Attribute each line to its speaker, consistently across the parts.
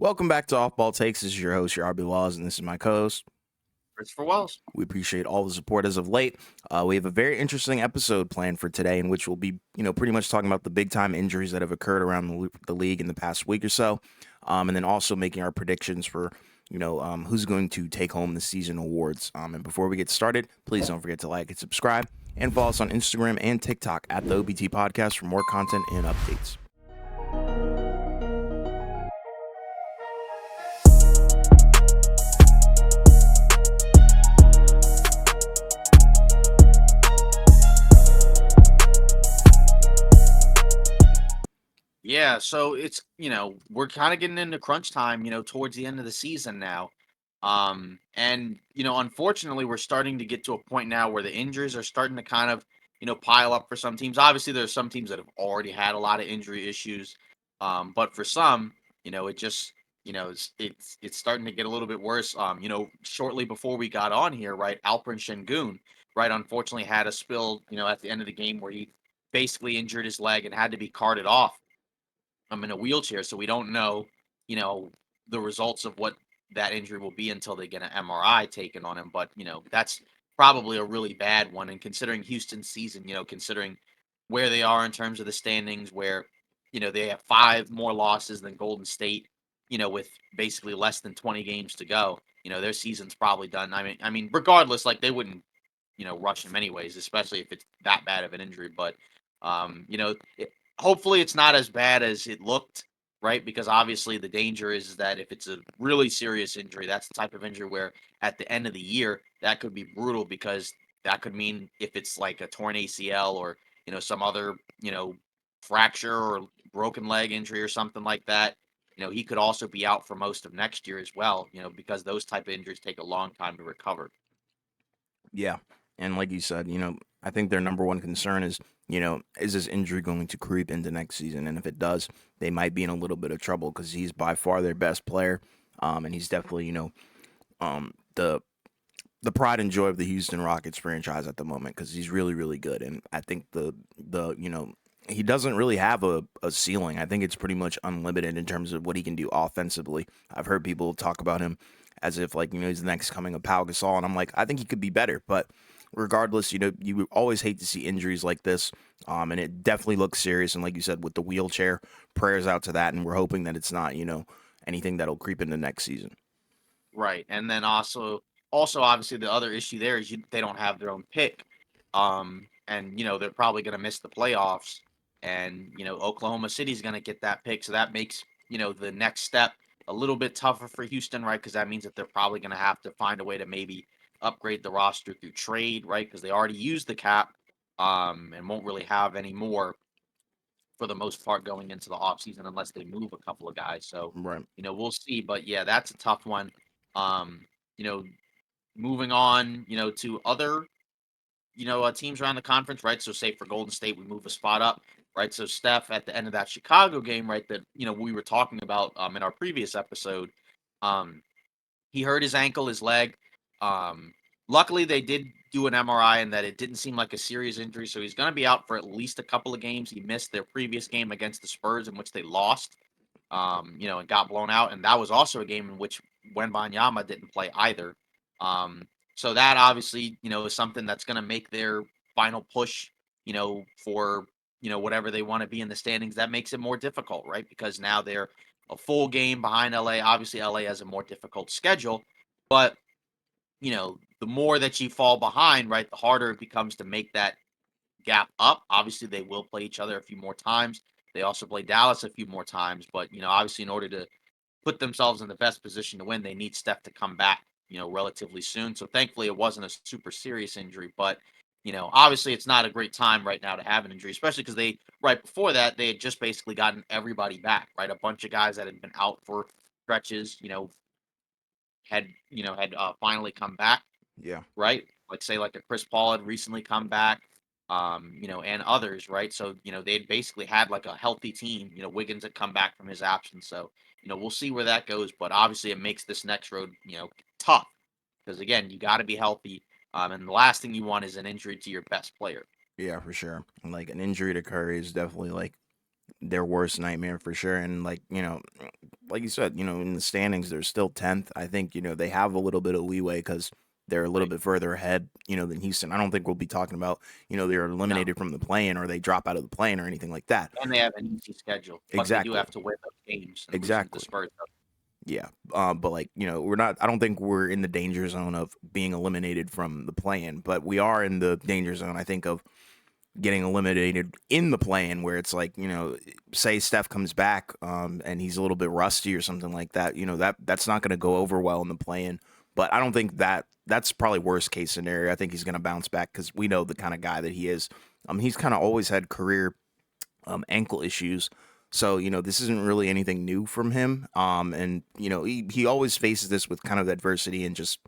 Speaker 1: Welcome back to Off Ball Takes. This is your host, your RB Laws, and this is my co-host.
Speaker 2: Christopher Wells.
Speaker 1: We appreciate all the support as of late. We have a very interesting episode planned for today, in which we'll be, pretty much talking about the big time injuries that have occurred around the league in the past week or so, and then also making our predictions for, who's going to take home the season awards. And before we get started, please don't forget to like and subscribe, and follow us on Instagram and TikTok at the OBT Podcast for more content and updates.
Speaker 2: Yeah, so we're kind of getting into crunch time, towards the end of the season now. And unfortunately, we're starting to get to a point now where the injuries are starting to kind of, pile up for some teams. Obviously, there's some teams that have already had a lot of injury issues. But for some, it just, it's starting to get a little bit worse. Shortly before we got on here, right, Alperen Şengün, right, unfortunately had a spill, at the end of the game where he basically injured his leg and had to be carted off. I'm in a wheelchair, so we don't know, you know, the results of what that injury will be until they get an MRI taken on him. But that's probably a really bad one. And considering Houston's season, considering where they are in terms of the standings, where they have five more losses than Golden State, with basically less than 20 games to go. Their season's probably done. I mean, regardless, like they wouldn't, rush him anyways, especially if it's that bad of an injury. But hopefully it's not as bad as it looked, right? Because obviously the danger is that if it's a really serious injury, that's the type of injury where at the end of the year that could be brutal because that could mean if it's like a torn ACL or some other fracture or broken leg injury or something like that, he could also be out for most of next year as well, because those type of injuries take a long time to recover.
Speaker 1: Yeah. And like you said, I think their number one concern is, is this injury going to creep into next season? And if it does, they might be in a little bit of trouble because he's by far their best player. And he's definitely, the pride and joy of the Houston Rockets franchise at the moment because he's really, really good. And I think he doesn't really have a ceiling. I think it's pretty much unlimited in terms of what he can do offensively. I've heard people talk about him as if like he's the next coming of Pau Gasol, and I'm like I think he could be better. But regardless, you always hate to see injuries like this, and it definitely looks serious. And like you said, with the wheelchair, prayers out to that, and we're hoping that it's not anything that'll creep into next season.
Speaker 2: Right. And then also obviously the other issue there is they don't have their own pick. And they're probably going to miss the playoffs and Oklahoma City's going to get that pick, so that makes, the next step a little bit tougher for Houston, right? Cuz that means that they're probably going to have to find a way to maybe upgrade the roster through trade, right? Cuz they already used the cap and won't really have any more for the most part going into the offseason unless they move a couple of guys. So,
Speaker 1: Right.
Speaker 2: we'll see. But yeah, that's a tough one. You know, moving on, to other, teams around the conference, right? So say for Golden State, we move a spot up, right? So Steph at the end of that Chicago game, right, that we were talking about in our previous episode, um, he hurt his ankle, his leg. Um, Luckily, they did do an MRI and that it didn't seem like a serious injury. So he's going to be out for at least a couple of games. He missed their previous game against the Spurs, in which they lost, and got blown out. And that was also a game in which Wembanyama didn't play either. Um, so that obviously, is something that's going to make their final push, for, whatever they want to be in the standings. That makes it more difficult, right? Because now they're a full game behind LA. Obviously, LA has a more difficult schedule, but the more that you fall behind, right, the harder it becomes to make that gap up. Obviously, they will play each other a few more times. They also play Dallas a few more times, but obviously, in order to put themselves in the best position to win, they need Steph to come back, relatively soon. So thankfully, it wasn't a super serious injury, but obviously, it's not a great time right now to have an injury, especially because they right before that they had just basically gotten everybody back, right? A bunch of guys that had been out for stretches, had finally come back,
Speaker 1: Yeah.
Speaker 2: right? Like say like a Chris Paul had recently come back, and others, right? So they'd basically had like a healthy team. Wiggins had come back from his absence, so we'll see where that goes. But obviously, it makes this next road tough because again, you got to be healthy, and the last thing you want is an injury to your best player.
Speaker 1: Yeah, for sure. Like an injury to Curry is definitely like their worst nightmare for sure. And like you said, in the standings, they're still 10th. I think, they have a little bit of leeway because they're a little
Speaker 2: Right.
Speaker 1: bit further ahead, than Houston. I don't think we'll be talking about, they're
Speaker 2: No,
Speaker 1: eliminated from the play-in or they drop out of the play-in or anything like that.
Speaker 2: and they have an easy schedule, but they do
Speaker 1: Exactly.
Speaker 2: have to win those games, and losing to the
Speaker 1: Exactly.
Speaker 2: Spurs.
Speaker 1: Yeah. But we're not, I don't think we're in the danger zone of being eliminated from the play-in, but we are in the danger zone, I think, of getting eliminated in the play-in where it's like, say Steph comes back and he's a little bit rusty or something like that, that's not going to go over well in the play-in. But I don't think that's probably worst case scenario. I think he's going to bounce back because we know the kind of guy that he is. He's kind of always had career ankle issues. So, this isn't really anything new from him. And, he always faces this with kind of adversity and just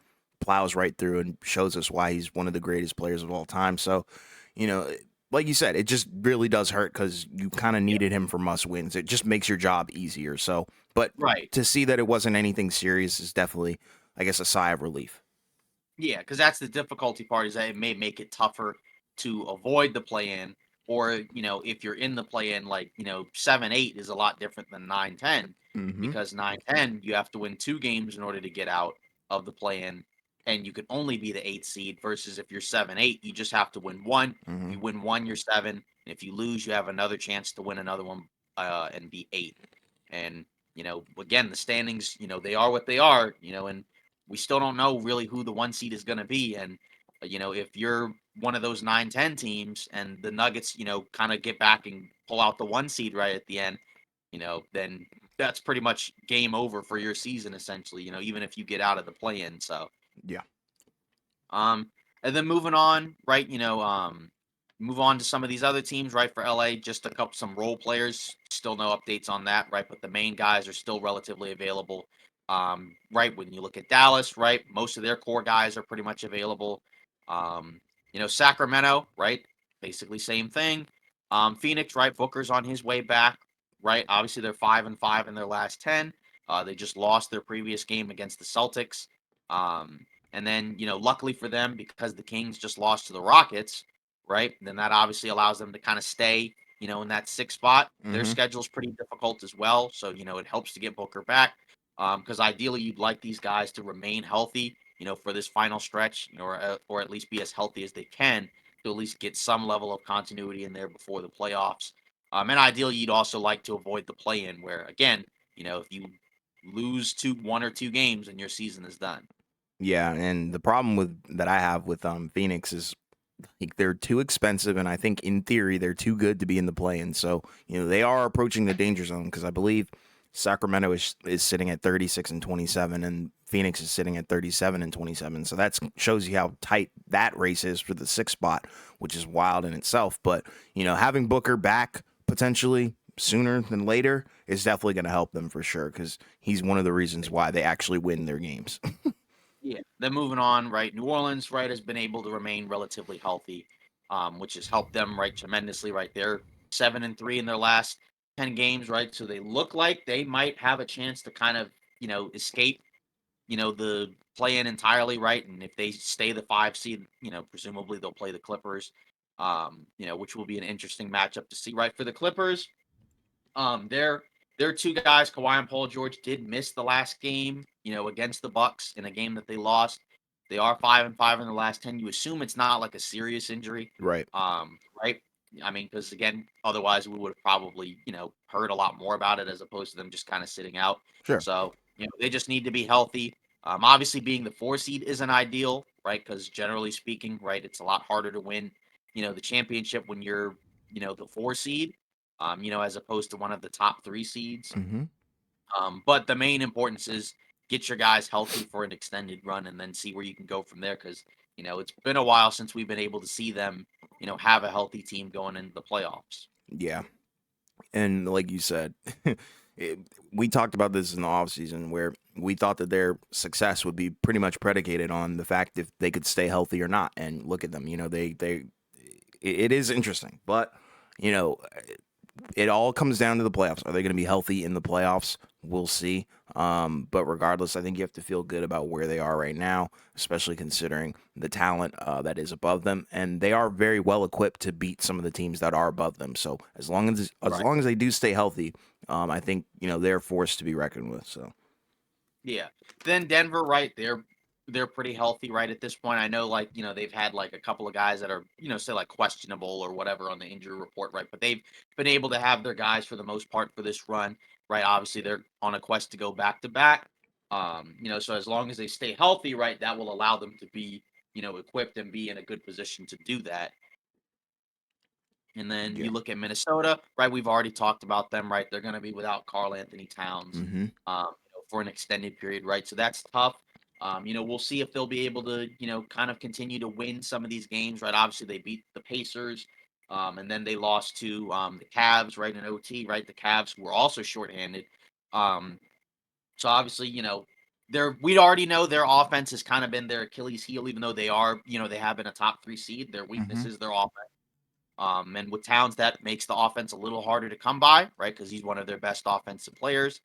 Speaker 1: plows right through and shows us why he's one of the greatest players of all time. So, you know, like you said, it just really does hurt because you kind of
Speaker 2: Yeah,
Speaker 1: needed him for must wins. It just makes your job easier. So, but
Speaker 2: right.
Speaker 1: to see that it wasn't anything serious is definitely, I guess, a sigh of relief.
Speaker 2: Yeah, because that's the difficulty part is that it may make it tougher to avoid the play-in, or if you're in the play-in, like 7-8 is a lot different than 9-10,
Speaker 1: Mm-hmm.
Speaker 2: because 9-10 you have to win 2 games in order to get out of the play-in, and you can only be the 8th seed. Versus if you're 7-8, you just have to win one. If
Speaker 1: Mm-hmm.
Speaker 2: you win one, you're seven. And if you lose, you have another chance to win another one, and be eight. And again, the standings, they are what they are. And we still don't know really who the 1 seed is going to be. And if you're one of those 9-10 teams and the Nuggets, kind of get back and pull out the 1 seed right at the end, then that's pretty much game over for your season essentially. Even if you get out of the play-in. So
Speaker 1: Yeah.
Speaker 2: um, and then moving on, right? Move on to some of these other teams, right? For LA, just some role players. Still no updates on that, right? But the main guys are still relatively available. Right, when you look at Dallas, right? Most of their core guys are pretty much available. Um, Sacramento, right? Basically same thing. Phoenix, right? Booker's on his way back, right? Obviously they're 5-5 in their last 10. They just lost their previous game against the Celtics. Um, and then, luckily for them, because the Kings just lost to the Rockets, right? Then that obviously allows them to kind of stay, in that sixth spot. Their
Speaker 1: Mm-hmm.
Speaker 2: schedule's pretty difficult as well. So, it helps to get Booker back. Because ideally you'd like these guys to remain healthy, for this final stretch, or at least be as healthy as they can to at least get some level of continuity in there before the playoffs. And ideally you'd also like to avoid the play in where again, if you lose 1 or 2 games and your season is done.
Speaker 1: Yeah, and the problem with that I have with Phoenix is like they're too expensive, and I think in theory they're too good to be in the play-in. So they are approaching the danger zone because I believe Sacramento is sitting at 36-27, and Phoenix is sitting at 37-27. So that shows you how tight that race is for the sixth spot, which is wild in itself. But having Booker back potentially sooner than later is definitely going to help them for sure because he's one of the reasons why they actually win their games.
Speaker 2: Yeah. Then moving on, right? New Orleans, right, has been able to remain relatively healthy, which has helped them, right, tremendously. Right, they're 7-3 in their last 10 games, right? So they look like they might have a chance to kind of, escape, the play-in entirely, right? And if they stay the 5 seed, presumably they'll play the Clippers, which will be an interesting matchup to see, right? For the Clippers, their two guys, Kawhi and Paul George, did miss the last game, against the Bucks in a game that they lost. They are 5-5 in the last 10. You assume it's not like a serious injury,
Speaker 1: Right.
Speaker 2: right? I mean, because again, otherwise we would have probably, heard a lot more about it as opposed to them just kind of sitting out.
Speaker 1: Sure.
Speaker 2: So, they just need to be healthy. Obviously, being the 4 seed isn't ideal, right? Because generally speaking, right, it's a lot harder to win, the championship when you're, the 4 seed, as opposed to one of the top 3 seeds.
Speaker 1: Mm-hmm.
Speaker 2: But the main importance is get your guys healthy for an extended run and then see where you can go from there. Because, it's been a while since we've been able to see them, have a healthy team going into the playoffs.
Speaker 1: Yeah. And like you said, it, we talked about this in the offseason where we thought that their success would be pretty much predicated on the fact if they could stay healthy or not. And look at them, it is interesting. But, you know, it all comes down to the playoffs. Are they going to be healthy in the playoffs? We'll see. But regardless, I think you have to feel good about where they are right now, especially considering the talent that is above them, and they are very well equipped to beat some of the teams that are above them. So as
Speaker 2: Right.
Speaker 1: long as they do stay healthy, I think they're a force to be reckoned with. So
Speaker 2: Yeah. Then Denver, right? They're pretty healthy right at this point. I know, like, they've had like a couple of guys that are, say like questionable or whatever on the injury report, right? But they've been able to have their guys for the most part for this run, right? Obviously, they're on a quest to go back to back. So as long as they stay healthy, right, that will allow them to be, equipped and be in a good position to do that. And then
Speaker 1: yeah.
Speaker 2: you look at Minnesota, right? We've already talked about them, right? They're going to be without Carl Anthony Towns
Speaker 1: Mm-hmm.
Speaker 2: for an extended period, right? So that's tough. We'll see if they'll be able to, kind of continue to win some of these games, right? Obviously, they beat the Pacers, and then they lost to the Cavs, right, in OT, right? The Cavs were also shorthanded. Um, so obviously, we already know their offense has kind of been their Achilles heel, even though they have been a top 3 seed. Their weakness
Speaker 1: Mm-hmm.
Speaker 2: is their offense. And with Towns, that makes the offense a little harder to come by, right? Because he's one of their best offensive players.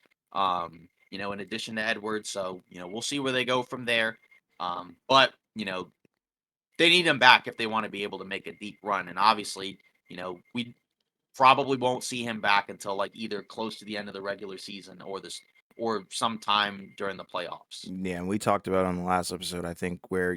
Speaker 2: In addition to Edwards. So, we'll see where they go from there. But, they need him back if they want to be able to make a deep run. And obviously, we probably won't see him back until like either close to the end of the regular season or sometime during the playoffs.
Speaker 1: Yeah, and we talked about on the last episode, I think, where,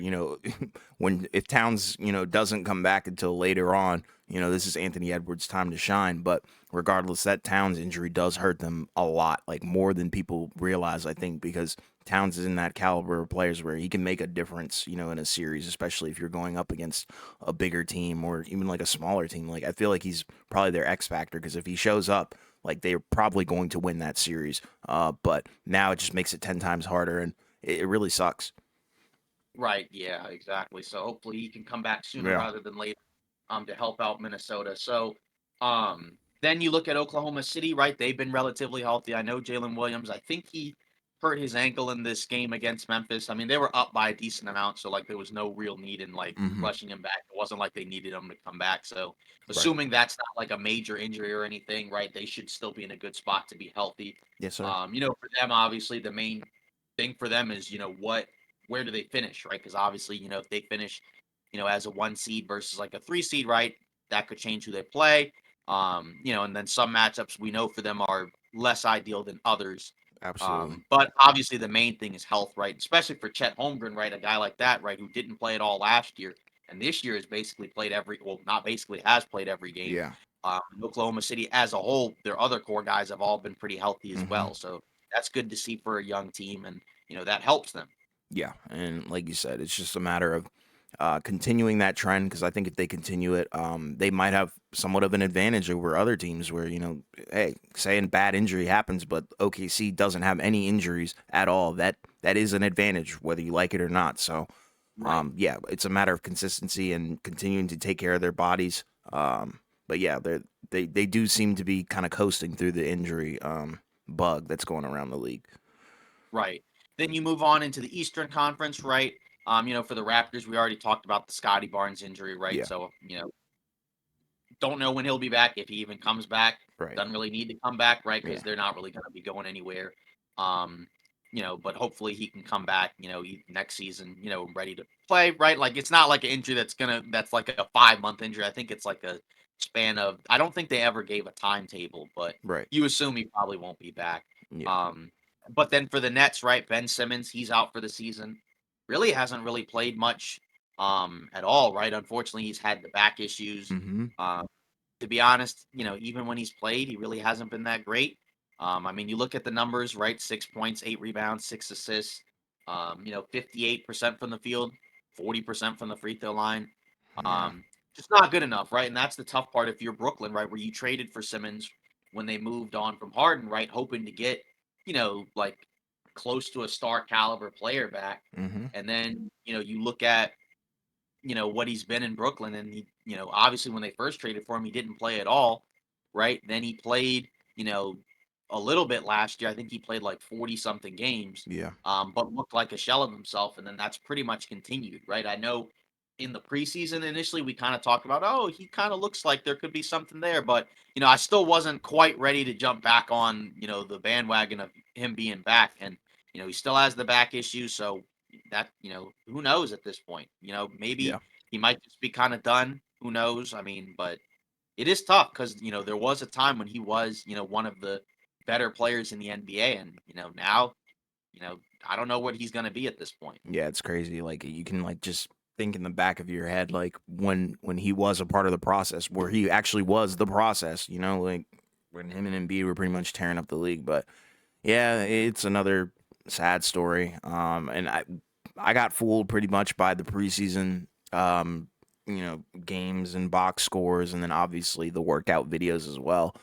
Speaker 1: when if Towns, doesn't come back until later on, this is Anthony Edwards' time to shine. But regardless, that Towns injury does hurt them a lot, like more than people realize, I think, because Towns is in that caliber of players where he can make a difference, in a series, especially if you're going up against a bigger team or even like a smaller team. Like, I feel like he's probably their X factor because if he shows up, like they're probably going to win that series. But now it just makes it 10 times harder, and it really sucks.
Speaker 2: Right. Yeah, exactly. So hopefully he can come back sooner
Speaker 1: Yeah.
Speaker 2: rather than later to help out Minnesota. So then you look at Oklahoma City, right? They've been relatively healthy. I know Jalen Williams, I think he hurt his ankle in this game against Memphis. I mean, they were up by a decent amount, so like there was no real need in like
Speaker 1: Hmm.
Speaker 2: rushing him back. It wasn't like they needed him to come back. So
Speaker 1: Right.
Speaker 2: assuming that's not like a major injury or anything, right? They should still be in a good spot to be healthy.
Speaker 1: Yes, sir.
Speaker 2: For them, obviously the main thing for them is, where do they finish, right? Because obviously, if they finish, as a 1 seed versus like a 3 seed, right, that could change who they play. And then some matchups we know for them are less ideal than others.
Speaker 1: Absolutely.
Speaker 2: But obviously the main thing is health, right? Especially for Chet Holmgren, right? A guy like that, right, who didn't play at all last year, and this year has basically played not basically has played every game.
Speaker 1: Yeah.
Speaker 2: Oklahoma City as a whole, their other core guys have all been pretty healthy as
Speaker 1: Hmm.
Speaker 2: well. So that's good to see for a young team, and that helps them.
Speaker 1: Yeah, and like you said, it's just a matter of continuing that trend because I think if they continue it, they might have somewhat of an advantage over other teams. Where hey, saying bad injury happens, but OKC doesn't have any injuries at all. That is an advantage, whether you like it or not. So,
Speaker 2: Right.
Speaker 1: yeah, it's a matter of consistency and continuing to take care of their bodies. But yeah, they do seem to be kind of coasting through the injury bug that's going around the league.
Speaker 2: Right. Then you move on into the Eastern Conference, right? For the Raptors, we already talked about the Scotty Barnes injury, right?
Speaker 1: Yeah,
Speaker 2: So, don't know when he'll be back, if he even comes back.
Speaker 1: right.
Speaker 2: Doesn't really need to come back, right? Because
Speaker 1: Yeah,
Speaker 2: they're not really going to be going anywhere. Um, but hopefully he can come back, next season, ready to play, right? Like it's not like an injury that's like a 5 month injury. I think it's like a span of. I don't think they ever gave a timetable, but
Speaker 1: right.
Speaker 2: you assume he probably won't be back.
Speaker 1: Yeah.
Speaker 2: Um, but then for the Nets, right? Ben Simmons, he's out for the season. Really hasn't really played much at all, right? Unfortunately, he's had the back issues.
Speaker 1: Mm-hmm.
Speaker 2: Um, to be honest, even when he's played, he really hasn't been that great. I mean, you look at the numbers, right? 6 points, 8 rebounds, 6 assists. 58% from the field, 40% from the free throw line.
Speaker 1: Yeah.
Speaker 2: Just not good enough, right? And that's the tough part if you're Brooklyn, right? Where you traded for Simmons when they moved on from Harden, right? Hoping to get, like close to a star caliber player back.
Speaker 1: Mm-hmm.
Speaker 2: And then, you look at what he's been in Brooklyn, and he, obviously when they first traded for him, he didn't play at all, right? Then he played, a little bit last year. I think he played like 40 something games,
Speaker 1: Yeah.
Speaker 2: but looked like a shell of himself, and then that's pretty much continued, right? I know. in the preseason initially, we kind of talked about, oh, he kind of looks like there could be something there, but I still wasn't quite ready to jump back on, the bandwagon of him being back. And he still has the back issue, so that, who knows at this point?
Speaker 1: Yeah.
Speaker 2: Maybe he might just be kind of done. Who knows? I mean, but it is tough because there was a time when he was, one of the better players in the NBA, and now, you know, I don't know what he's going to be at this point.
Speaker 1: Yeah, it's crazy. Like you can like just think in the back of your head, like when he was a part of the process, where he actually was the process. Like when him and Embiid were pretty much tearing up the league. But yeah, it's another sad story. And I got fooled pretty much by the preseason, games and box scores, and then obviously the workout videos as well.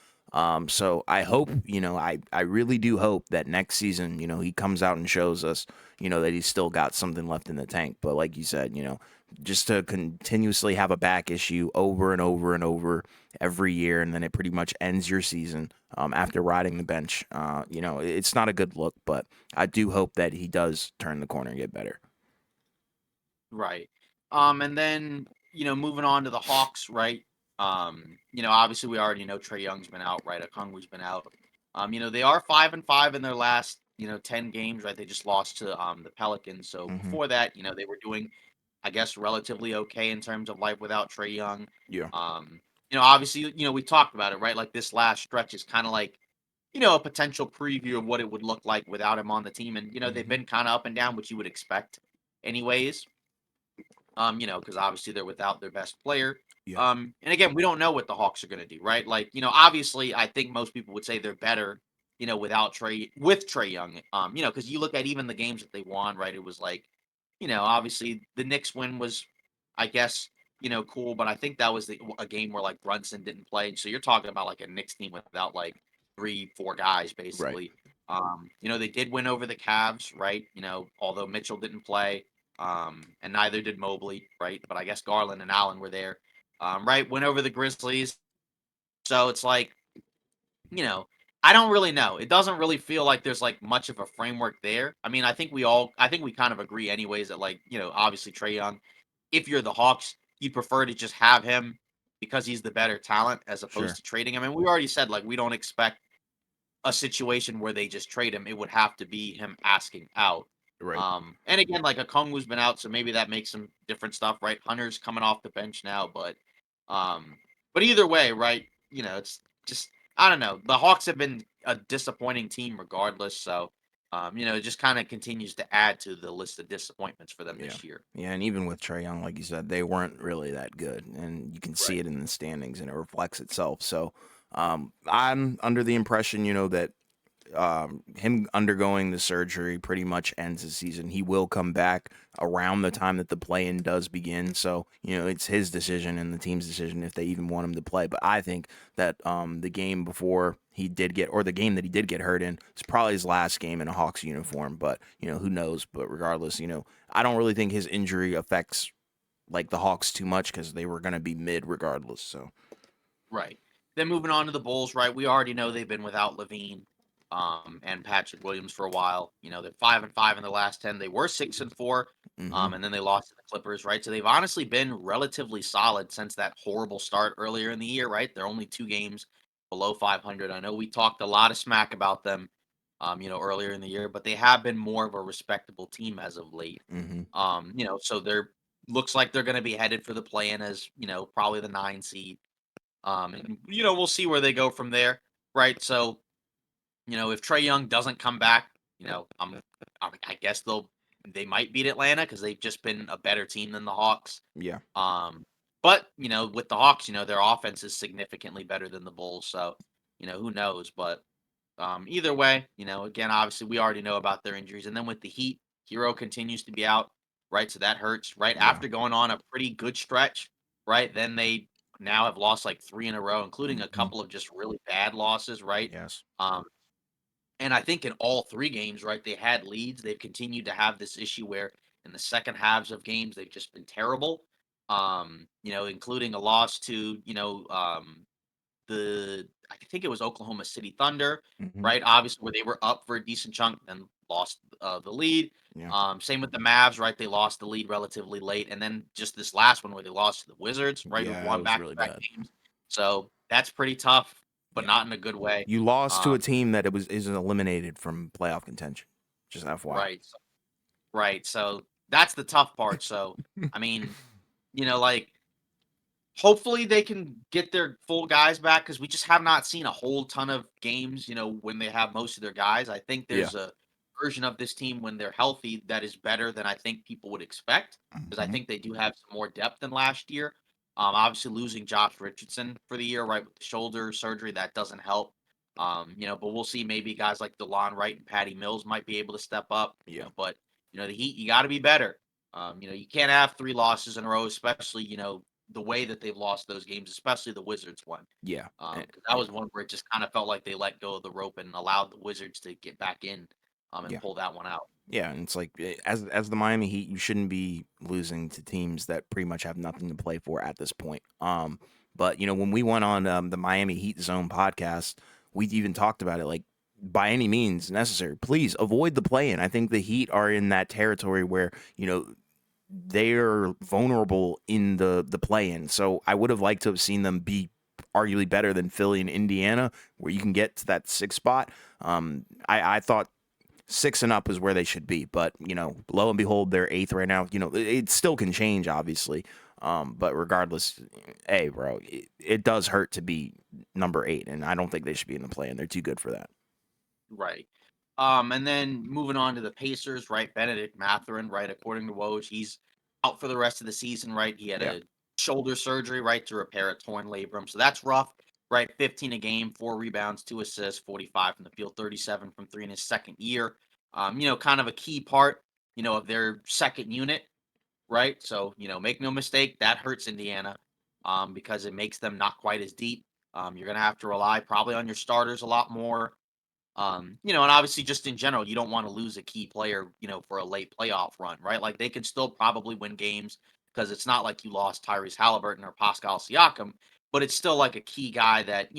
Speaker 1: So I hope, I really do hope that next season, he comes out and shows us, that he's still got something left in the tank. But like you said, just to continuously have a back issue over and over and over every year, and then it pretty much ends your season after riding the bench. It's not a good look, but I do hope that he does turn the corner and get better.
Speaker 2: Right. And then, moving on to the Hawks, right? Obviously we already know Trey Young's been out, right? Okongwu's been out. They are 5-5 in their last, 10 games, right? They just lost to the Pelicans. So
Speaker 1: Hmm.
Speaker 2: before that, they were doing, I guess, relatively okay in terms of life without Trey Young.
Speaker 1: Yeah.
Speaker 2: Um, obviously, we talked about it, right? Like this last stretch is kind of like, a potential preview of what it would look like without him on the team. And, they've
Speaker 1: Hmm.
Speaker 2: been kind of up and down, which you would expect anyways. Because obviously they're without their best player.
Speaker 1: Yeah.
Speaker 2: And again, we don't know what the Hawks are going to do, right? Like, obviously, I think most people would say they're better, without with Trey Young. Because you look at even the games that they won, right? It was like, obviously the Knicks win was, I guess, cool, but I think that was a game where like Brunson didn't play. So you're talking about like a Knicks team without like 3, 4 guys
Speaker 1: Right.
Speaker 2: basically. They did win over the Cavs, right? Although Mitchell didn't play, and neither did Mobley, right? But I guess Garland and Allen were there, right? Went over the Grizzlies, so it's like, you know, I don't really know. It doesn't really feel like there's like much of a framework there. I mean, I think we kind of agree, anyways, that like, obviously Trey Young, if you're the Hawks, you'd prefer to just have him because he's the better talent as opposed
Speaker 1: Sure.
Speaker 2: to trading him. And we already said like we don't expect a situation where they just trade him. It would have to be him asking out.
Speaker 1: Right.
Speaker 2: And again, like a Kongwu's been out, so maybe that makes some different stuff, right? Hunter's coming off the bench now, um, but either way, right? It's just, I don't know. The Hawks have been a disappointing team regardless, so it just kind of continues to add to the list of disappointments for them
Speaker 1: Yeah.
Speaker 2: this year.
Speaker 1: Yeah, and even with Trey Young, like you said, they weren't really that good, and you can see
Speaker 2: Right.
Speaker 1: it in the standings, and it reflects itself. So, I'm under the impression, that him undergoing the surgery pretty much ends the season. He will come back around the time that the play-in does begin. So, it's his decision and the team's decision if they even want him to play. But I think that the game before he did get, or the game that he did get hurt in, it's probably his last game in a Hawks uniform. But, who knows? But regardless, I don't really think his injury affects like the Hawks too much because they were going to be mid regardless. So,
Speaker 2: Right. Then moving on to the Bulls, right? We already know they've been without Levine, and Patrick Williams for a while. They're 5-5 in the last 10. They were 6-4,
Speaker 1: hmm,
Speaker 2: and then they lost to the Clippers, right? So they've honestly been relatively solid since that horrible start earlier in the year, right? They're only 2 games below 500. I know we talked a lot of smack about them, earlier in the year, but they have been more of a respectable team as of late.
Speaker 1: hmm,
Speaker 2: So they're looks like they're going to be headed for the play-in as probably the 9 seed. And we'll see where they go from there, right? So, if Trey Young doesn't come back, I guess they might beat Atlanta because they've just been a better team than the Hawks.
Speaker 1: yeah,
Speaker 2: Um, but with the Hawks, their offense is significantly better than the Bulls, so who knows? But either way, again, obviously we already know about their injuries, and then with the Heat, Hero continues to be out, right? So that hurts, right?
Speaker 1: yeah,
Speaker 2: After going on a pretty good stretch, right? Then they now have lost like 3 in a row, including a
Speaker 1: hmm,
Speaker 2: couple of just really bad losses, right?
Speaker 1: yes,
Speaker 2: Um, and I think in all 3 games, right, they had leads. They've continued to have this issue where in the second halves of games they've just been terrible. Including a loss to I think it was Oklahoma City Thunder,
Speaker 1: hmm,
Speaker 2: right? Obviously, where they were up for a decent chunk, then lost the lead.
Speaker 1: Yeah.
Speaker 2: Same with the Mavs, right? They lost the lead relatively late, and then just this last one where they lost to the Wizards, right? Who've
Speaker 1: Yeah, that
Speaker 2: won
Speaker 1: was really
Speaker 2: back-to-back
Speaker 1: bad.
Speaker 2: games. So that's pretty tough, but
Speaker 1: Yeah.
Speaker 2: not in a good way.
Speaker 1: You lost to
Speaker 2: Um,
Speaker 1: a team that it was isn't eliminated from playoff contention. Just FYI.
Speaker 2: right, right. So that's the tough part. So I mean, like hopefully they can get their full guys back because we just have not seen a whole ton of games, when they have most of their guys. I think
Speaker 1: Yeah.
Speaker 2: there's a version of this team when they're healthy that is better than I think people would expect because I
Speaker 1: Mhm.
Speaker 2: think they do have some more depth than last year. Obviously losing Josh Richardson for the year, right, with the shoulder surgery, that doesn't help. But we'll see maybe guys like DeLon Wright and Patty Mills might be able to step up,
Speaker 1: Yeah.
Speaker 2: but the Heat, you got to be better. You can't have three losses in a row, especially, the way that they've lost those games, especially the Wizards one.
Speaker 1: Yeah.
Speaker 2: 'Cause that
Speaker 1: Yeah.
Speaker 2: was one where it just kind of felt like they let go of the rope and allowed the Wizards to get back in, and
Speaker 1: Yeah.
Speaker 2: pull that one out.
Speaker 1: Yeah, and it's like as the Miami Heat, you shouldn't be losing to teams that pretty much have nothing to play for at this point. But when we went on the Miami Heat Zone podcast, we even talked about it. Like by any means necessary, please avoid the play-in. I think the Heat are in that territory where they're vulnerable in the play-in. So I would have liked to have seen them be arguably better than Philly and Indiana, where you can get to that sixth spot. I thought six and up is where they should be. But, lo and behold, they're eighth right now. It still can change, obviously. But regardless, hey, bro, it does hurt to be number 8, and I don't think they should be in the play, and they're too good for that.
Speaker 2: Right. And then moving on to the Pacers, right? Benedict Mathurin, right? According to Woj, he's out for the rest of the season, right? He had
Speaker 1: Yeah.
Speaker 2: a shoulder surgery, right, to repair a torn labrum. So that's rough, right? 15 a game, 4 rebounds, 2 assists, 45 from the field, 37 from three in his second year. Kind of a key part, of their second unit, right? So, make no mistake, that hurts Indiana because it makes them not quite as deep. You're going to have to rely probably on your starters a lot more. And obviously just in general, you don't want to lose a key player, for a late playoff run, right? Like they can still probably win games because it's not like you lost Tyrese Halliburton or Pascal Siakam, but it's still like a key guy that,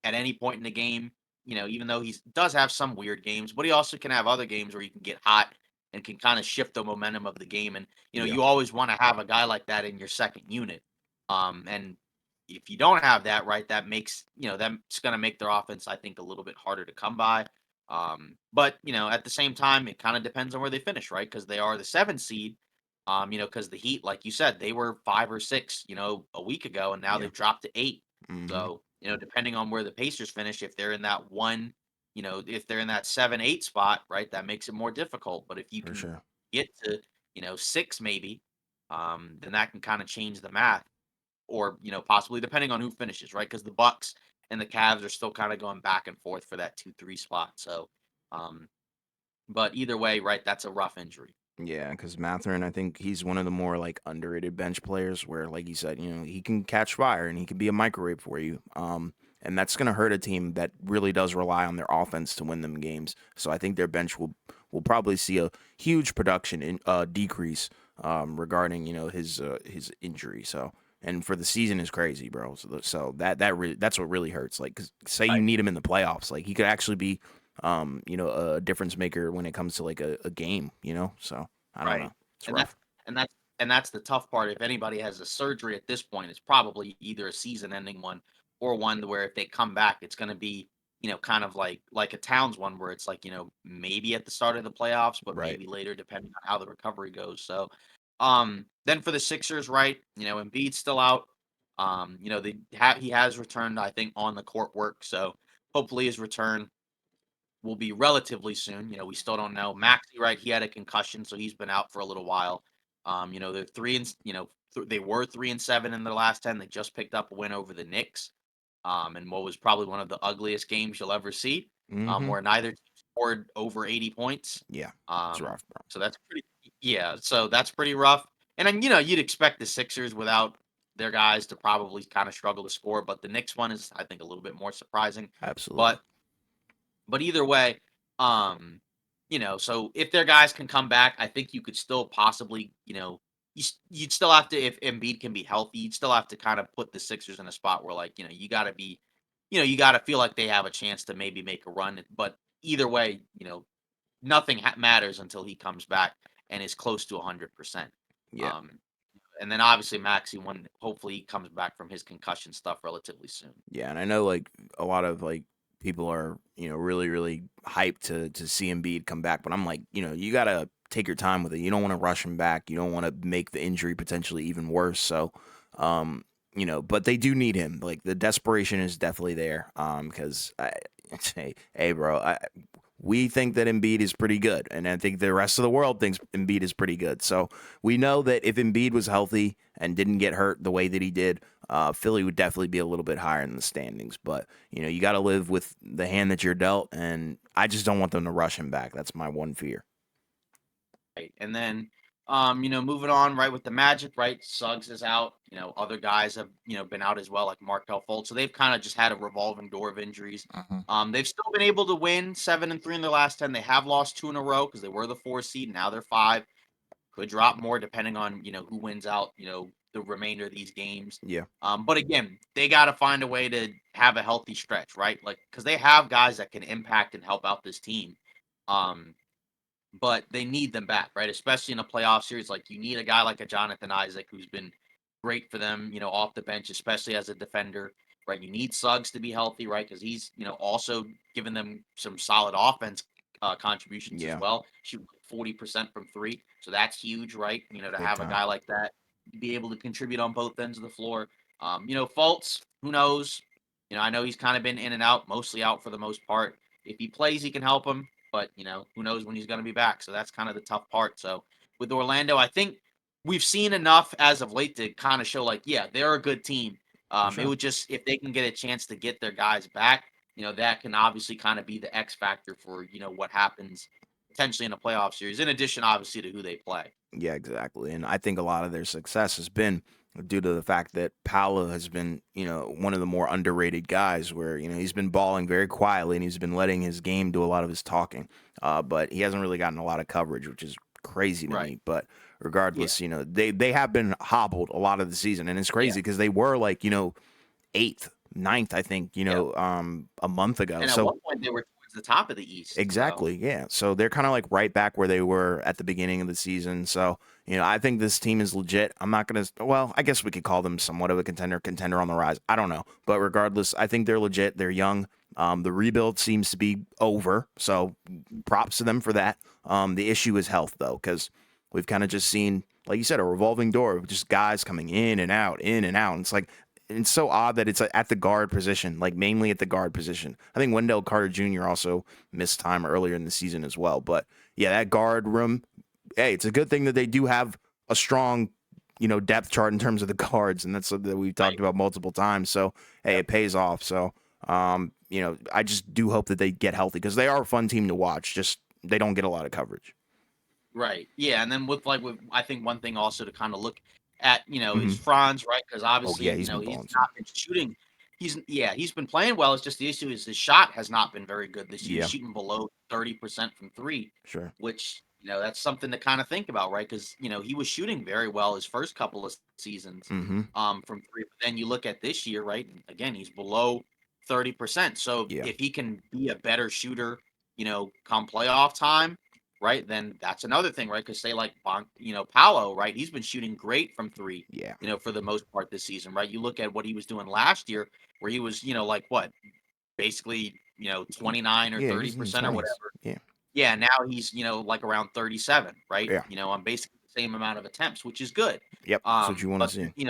Speaker 2: at any point in the game, even though he does have some weird games, but he also can have other games where he can get hot and can kind of shift the momentum of the game. And,
Speaker 1: Yeah,
Speaker 2: you always want to have a guy like that in your second unit. And if you don't have that, right, that makes, that's going to make their offense, I think, a little bit harder to come by. But, at the same time, it kind of depends on where they finish, right? Because they are the 7 seed. Because the Heat, like you said, they were 5 or 6, a week ago, and now
Speaker 1: yeah.
Speaker 2: they've dropped to 8.
Speaker 1: Hmm.
Speaker 2: So, depending on where the Pacers finish, if they're in that if they're in that 7, 8 spot, right, that makes it more difficult. But if you
Speaker 1: For
Speaker 2: can
Speaker 1: sure.
Speaker 2: get to, 6 maybe, then that can kind of change the math or possibly depending on who finishes, right? Because the Bucks and the Cavs are still kind of going back and forth for that 2-3 spot. So, um, but either way, right? That's a rough injury.
Speaker 1: Yeah, because Matherin, I think he's one of the more like underrated bench players where, like you said, he can catch fire and he can be a microwave for you. And that's gonna hurt a team that really does rely on their offense to win them games. So I think their bench will probably see a huge production decrease regarding his injury. So and for the season is crazy, bro. So that's what really hurts. Like, 'cause say you
Speaker 2: Right.
Speaker 1: need him in the playoffs, like he could actually be a difference maker when it comes to like a game. So I don't know.
Speaker 2: Right.
Speaker 1: It's
Speaker 2: And that
Speaker 1: rough.
Speaker 2: and that's the tough part. If anybody has a surgery at this point, it's probably either a season-ending one or one where if they come back, it's going to be kind of like a Towns one where it's like maybe at the start of the playoffs, but
Speaker 1: Right.
Speaker 2: maybe later depending on how the recovery goes. So, then for the Sixers, right? Embiid's still out. He has returned, I think, on the court work. So hopefully his return will be relatively soon. We still don't know. Maxi, right? He had a concussion, so he's been out for a little while. They're they were 3-7 in their last 10. They just picked up a win over the Knicks, and what was probably one of the ugliest games you'll ever see,
Speaker 1: Mm-hmm.
Speaker 2: where neither team scored over 80 points.
Speaker 1: Yeah. It's
Speaker 2: Um,
Speaker 1: rough, bro.
Speaker 2: so that's pretty, yeah. So that's pretty rough. And then you'd expect the Sixers without their guys to probably kind of struggle to score, but the Knicks one is, I think, a little bit more surprising.
Speaker 1: Absolutely.
Speaker 2: But either way, um, so if their guys can come back, I think you could still possibly, you'd still have to if Embiid can be healthy, you'd still have to kind of put the Sixers in a spot where like, you got to be, you got to feel like they have a chance to maybe make a run. But either way, nothing matters until he comes back and is close to 100%.
Speaker 1: Yeah.
Speaker 2: Um, and then obviously Maxi, when hopefully he comes back from his concussion stuff relatively soon.
Speaker 1: Yeah, and I know like a lot of like people are, really really hyped to see Embiid come back, but I'm like, you got to take your time with it. You don't want to rush him back. You don't want to make the injury potentially even worse. So, but they do need him. Like the desperation is definitely there. Because I hey, bro, we think that Embiid is pretty good, and I think the rest of the world thinks Embiid is pretty good. So we know that if Embiid was healthy and didn't get hurt the way that he did, Philly would definitely be a little bit higher in the standings. But you got to live with the hand that you're dealt, and I just don't want them to rush him back. That's my one fear.
Speaker 2: Right. And then, moving on, right, with the Magic, right? Suggs is out. Other guys have, been out as well, like Markel Fultz. So they've kind of just had a revolving door of injuries.
Speaker 1: Mhm.
Speaker 2: They've still been able to win 7-3 in their last 10. They have lost 2 in a row because they were the 4 seed. Now they're 5. Could drop more depending on, who wins out, the remainder of these games.
Speaker 1: Yeah,
Speaker 2: But again, they got to find a way to have a healthy stretch, right? Like, because they have guys that can impact and help out this team. Um, but they need them back, right? Especially in a playoff series. Like you need a guy like a Jonathan Isaac who's been great for them, off the bench, especially as a defender, right? You need Suggs to be healthy, right? Because he's, also giving them some solid offense contributions as
Speaker 1: yeah,
Speaker 2: well. Shoot 40% from three. So that's huge, right? To
Speaker 1: big
Speaker 2: have a
Speaker 1: time.
Speaker 2: guy like that be able to contribute on both ends of the floor. Fultz, who knows? I know he's kind of been in and out, mostly out for the most part. If he plays, he can help him, but who knows when he's going to be back? So that's kind of the tough part. So with Orlando, I think we've seen enough as of late to kind of show like, yeah, they're a good team.
Speaker 1: For
Speaker 2: It
Speaker 1: sure.
Speaker 2: would just if they can get a chance to get their guys back, that can obviously kind of be the X factor for what happens potentially in a playoff series. In addition, obviously, to who they play.
Speaker 1: Yeah, exactly. And I think a lot of their success has been due to the fact that Paolo has been, one of the more underrated guys where, he's been balling very quietly and he's been letting his game do a lot of his talking. But he hasn't really gotten a lot of coverage, which is crazy to
Speaker 2: Right.
Speaker 1: me. But
Speaker 2: Yeah.
Speaker 1: regardless, they have been hobbled a lot of the season. And it's
Speaker 2: Yeah.
Speaker 1: crazy because they were like, eighth, ninth, I think,
Speaker 2: Yeah.
Speaker 1: a month ago.
Speaker 2: And at
Speaker 1: So
Speaker 2: one point they were towards the top of the East. So
Speaker 1: exactly. Yeah. So they're kind of like right back where they were at the beginning of the season. So, I think this team is legit. I'm not going to, well, I guess we could call them somewhat of a contender on the rise. I don't know. But regardless, I think they're legit. They're young. The rebuild seems to be over. So props to them for that. The issue is health, though, because we've kind of just seen, like you said, a revolving door of just guys coming in and out, in and out. And it's like, it's so odd that it's at the guard position, like mainly at the guard position. I think Wendell Carter Jr. also missed time earlier in the season as well. But yeah, that guard room, hey, it's a good thing that they do have a strong, depth chart in terms of the guards, and that's something that we've talked
Speaker 2: right.
Speaker 1: about multiple times. So hey,
Speaker 2: Yep.
Speaker 1: it pays off. So I just do hope that they get healthy because they are a fun team to watch. Just they don't get a lot of coverage.
Speaker 2: Right. Yeah, and then with I think one thing also to kind of look at, is
Speaker 1: Hmm.
Speaker 2: Franz, right? Because
Speaker 1: Oh
Speaker 2: obviously,
Speaker 1: yeah, he's been
Speaker 2: he's
Speaker 1: balling too.
Speaker 2: not been shooting. He's been playing well. It's just the issue is his shot has not been very good this year. He's
Speaker 1: Yeah,
Speaker 2: shooting below 30% from three,
Speaker 1: sure.
Speaker 2: which that's something to kind of think about, right? Because he was shooting very well his first couple of seasons
Speaker 1: Hmm.
Speaker 2: from three. But then you look at this year, right? And again, he's below 30%. So
Speaker 1: Yeah,
Speaker 2: if he can be a better shooter, come playoff time, right? Then that's another thing, right? Because say like Paolo, right? He's been shooting great from three,
Speaker 1: yeah,
Speaker 2: for the most part this season, right? You look at what he was doing last year, where he was, like what, basically, 29 or
Speaker 1: yeah.
Speaker 2: thirty
Speaker 1: He's in the
Speaker 2: percent or
Speaker 1: 20s.
Speaker 2: whatever.
Speaker 1: Yeah,
Speaker 2: Yeah, now he's, like around 37, right?
Speaker 1: yeah.
Speaker 2: On basically the same amount of attempts, which is good.
Speaker 1: Yep, that's what you want to
Speaker 2: But
Speaker 1: see.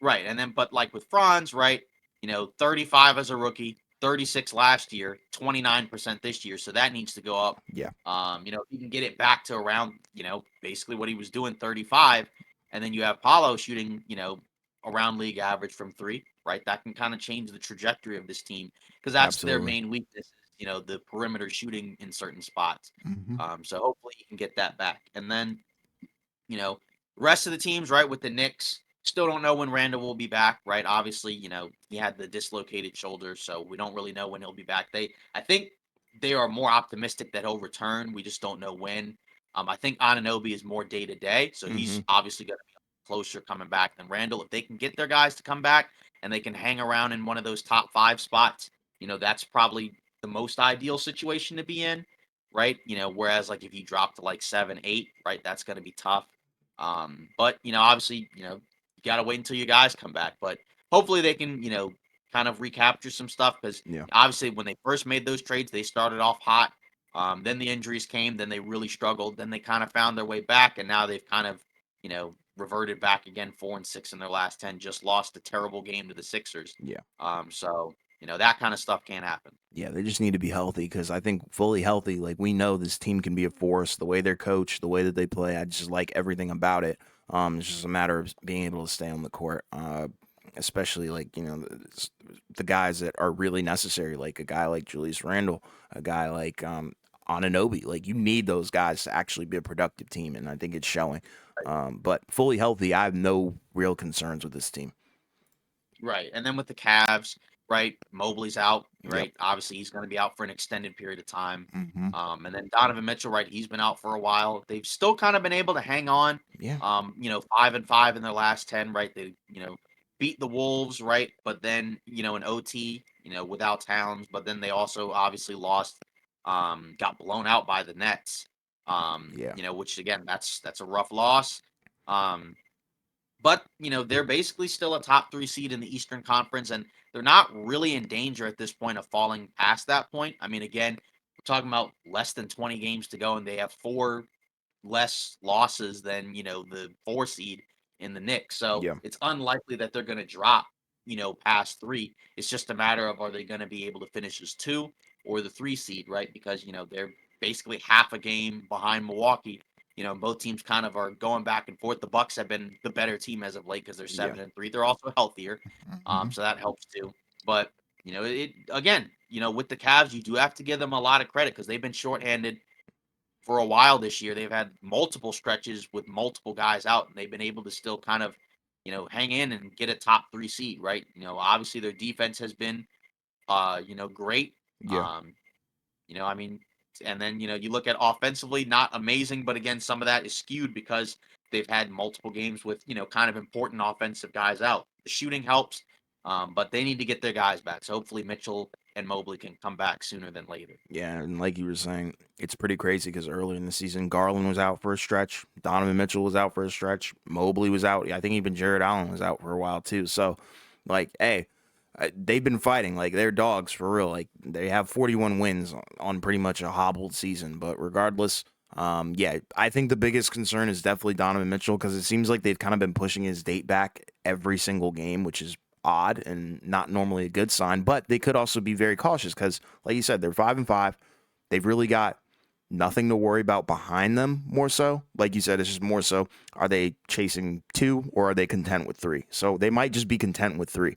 Speaker 2: right, and then but like with Franz, right? 35 as a rookie, 36 last year, 29% this year, so that needs to go up.
Speaker 1: Yeah,
Speaker 2: If you can get it back to around, basically what he was doing, 35, and then you have Paulo shooting, around league average from three, right? That can kind of change the trajectory of this team because that's their
Speaker 1: absolutely.
Speaker 2: main weakness, the perimeter shooting in certain spots.
Speaker 1: Hmm.
Speaker 2: So hopefully you can get that back. And then rest of the teams, right, with the Knicks, still don't know when Randall will be back, right? Obviously, he had the dislocated shoulder, so we don't really know when he'll be back. I think they are more optimistic that he'll return. We just don't know when. I think Ananobi is more day to day, so he's
Speaker 1: Hmm.
Speaker 2: obviously going to be closer coming back than Randall. If they can get their guys to come back and they can hang around in one of those top 5 spots, that's probably the most ideal situation to be in. right? Whereas like if you drop to like 7, 8, right, that's going to be tough. But obviously, you got to wait until you guys come back. But hopefully they can, kind of recapture some stuff because
Speaker 1: Yeah.
Speaker 2: obviously when they first made those trades, they started off hot. Then the injuries came, then they really struggled. Then they kind of found their way back, and now they've kind of, reverted back again, 4-6 in their last 10. Just lost a terrible game to the Sixers.
Speaker 1: Yeah.
Speaker 2: So that kind of stuff can't happen.
Speaker 1: Yeah, they just need to be healthy because I think fully healthy, like we know this team can be a force. The way they're coached, the way that they play, I just like everything about it. It's just a matter of being able to stay on the court, especially like the guys that are really necessary, like a guy like Julius Randle, a guy like Anunoby. Like you need those guys to actually be a productive team, and I think it's showing. But fully healthy, I have no real concerns with this team.
Speaker 2: Right. And then with the Cavs, right? Mobley's out,
Speaker 1: Yep.
Speaker 2: right? Obviously, he's going to be out for an extended period of time.
Speaker 1: Hmm.
Speaker 2: And then Donovan Mitchell, right? He's been out for a while. They've still kind of been able to hang on.
Speaker 1: Yeah.
Speaker 2: 5-5 in their last 10, right? They, beat the Wolves, right? But then, in OT, without Towns, but then they also obviously lost, got blown out by the Nets.
Speaker 1: Yeah.
Speaker 2: Which again, that's a rough loss. Um, but, they're basically still a top 3 seed in the Eastern Conference, and they're not really in danger at this point of falling past that point. I mean, again, we're talking about less than 20 games to go, and they have 4 less losses than, the 4 seed in the Knicks. So
Speaker 1: Yeah.
Speaker 2: it's unlikely that they're going to drop, past 3. It's just a matter of are they going to be able to finish as 2 or the 3 seed, right? Because, they're basically half a game behind Milwaukee. Both teams kind of are going back and forth. The Bucks have been the better team as of late because they're
Speaker 1: Yeah.
Speaker 2: 7-3. They're also healthier,
Speaker 1: Mhm.
Speaker 2: so that helps too. But it again, with the Cavs, you do have to give them a lot of credit because they've been shorthanded for a while this year. They've had multiple stretches with multiple guys out, and they've been able to still kind of, hang in and get a top 3 seed, right? Obviously their defense has been, great.
Speaker 1: Yeah.
Speaker 2: Um, I mean, and then, you look at offensively, not amazing, but again, some of that is skewed because they've had multiple games with, kind of important offensive guys out. The shooting helps, but they need to get their guys back. So hopefully Mitchell and Mobley can come back sooner than later.
Speaker 1: Yeah, and like you were saying, it's pretty crazy because earlier in the season, Garland was out for a stretch, Donovan Mitchell was out for a stretch, Mobley was out. I think even Jared Allen was out for a while too. So, like, hey, they've been fighting like they're dogs for real. Like they have 41 wins on pretty much a hobbled season. But regardless, yeah, I think the biggest concern is definitely Donovan Mitchell because it seems like they've kind of been pushing his date back every single game, which is odd and not normally a good sign. But they could also be very cautious because, like you said, they're 5-5. They've really got nothing to worry about behind them. More so, like you said, it's just more so. Are they chasing 2 or are they content with 3? So they might just be content with 3.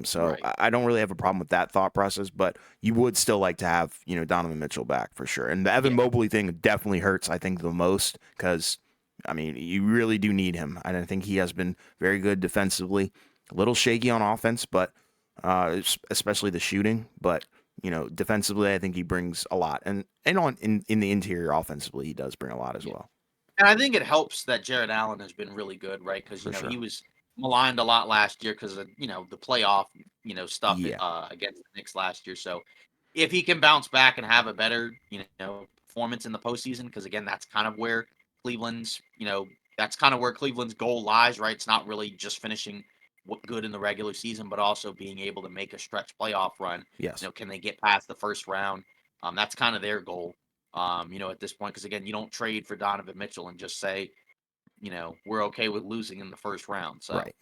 Speaker 1: So
Speaker 2: Right.
Speaker 1: I don't really have a problem with that thought process, but you would still like to have, Donovan Mitchell back for sure. And the Evan
Speaker 2: Yeah.
Speaker 1: Mobley thing definitely hurts, I think, the most because, I mean, you really do need him. And I think he has been very good defensively, a little shaky on offense, but especially the shooting. But, defensively, I think he brings a lot. And in the interior offensively, he does bring a lot as
Speaker 2: Yeah.
Speaker 1: well,
Speaker 2: And I think it helps that Jared Allen has been really good, right? Because
Speaker 1: for
Speaker 2: he
Speaker 1: sure.
Speaker 2: was maligned a lot last year because of the playoff stuff
Speaker 1: Yeah.
Speaker 2: against the Knicks last year. So if he can bounce back and have a better performance in the postseason, because again Cleveland's that's kind of where Cleveland's goal lies, right? It's not really just finishing good in the regular season, but also being able to make a stretch playoff run.
Speaker 1: Yes.
Speaker 2: Can they get past the first round? That's kind of their goal at this point, because again, you don't trade for Donovan Mitchell and just say, we're okay with losing in the first round. So,
Speaker 1: Right.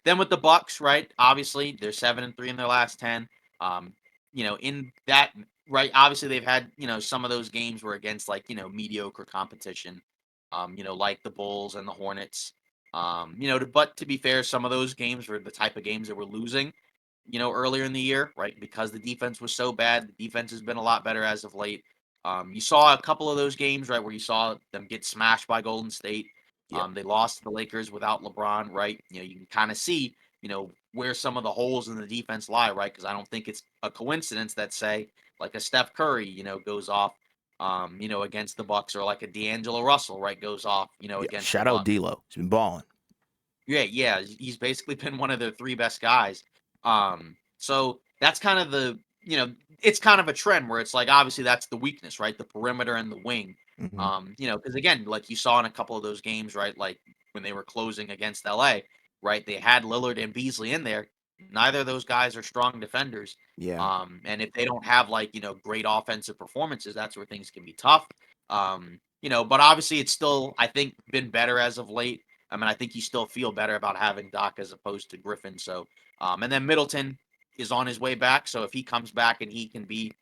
Speaker 2: then with the Bucks, right? Obviously, they're 7-3 in their last 10. Um, in that, right? Obviously, they've had some of those games were against like mediocre competition. Like the Bulls and the Hornets. But to be fair, some of those games were the type of games that we're losing. Earlier in the year, right? Because the defense was so bad. The defense has been a lot better as of late. You saw a couple of those games, right, where you saw them get smashed by Golden State.
Speaker 1: Yep.
Speaker 2: They lost to the Lakers without LeBron, right? You can kind of see, where some of the holes in the defense lie, right? Because I don't think it's a coincidence that, say, like a Steph Curry, goes off, against the Bucks, or like a D'Angelo Russell, right, goes off,
Speaker 1: Yeah.
Speaker 2: against the
Speaker 1: Shout out
Speaker 2: Bucks.
Speaker 1: D'Lo. He's been balling.
Speaker 2: Yeah, yeah, he's basically been one of their 3 best guys. So that's kind of the it's kind of a trend where it's like obviously that's the weakness, right? The perimeter and the wing.
Speaker 1: Hmm.
Speaker 2: Because again, like you saw in a couple of those games, right? Like when they were closing against LA, right? They had Lillard and Beasley in there. Neither of those guys are strong defenders.
Speaker 1: Yeah.
Speaker 2: And if they don't have like, great offensive performances, that's where things can be tough. But obviously it's still, I think, been better as of late. I mean, I think you still feel better about having Doc as opposed to Griffin. So, and then Middleton is on his way back. So if he comes back and he can be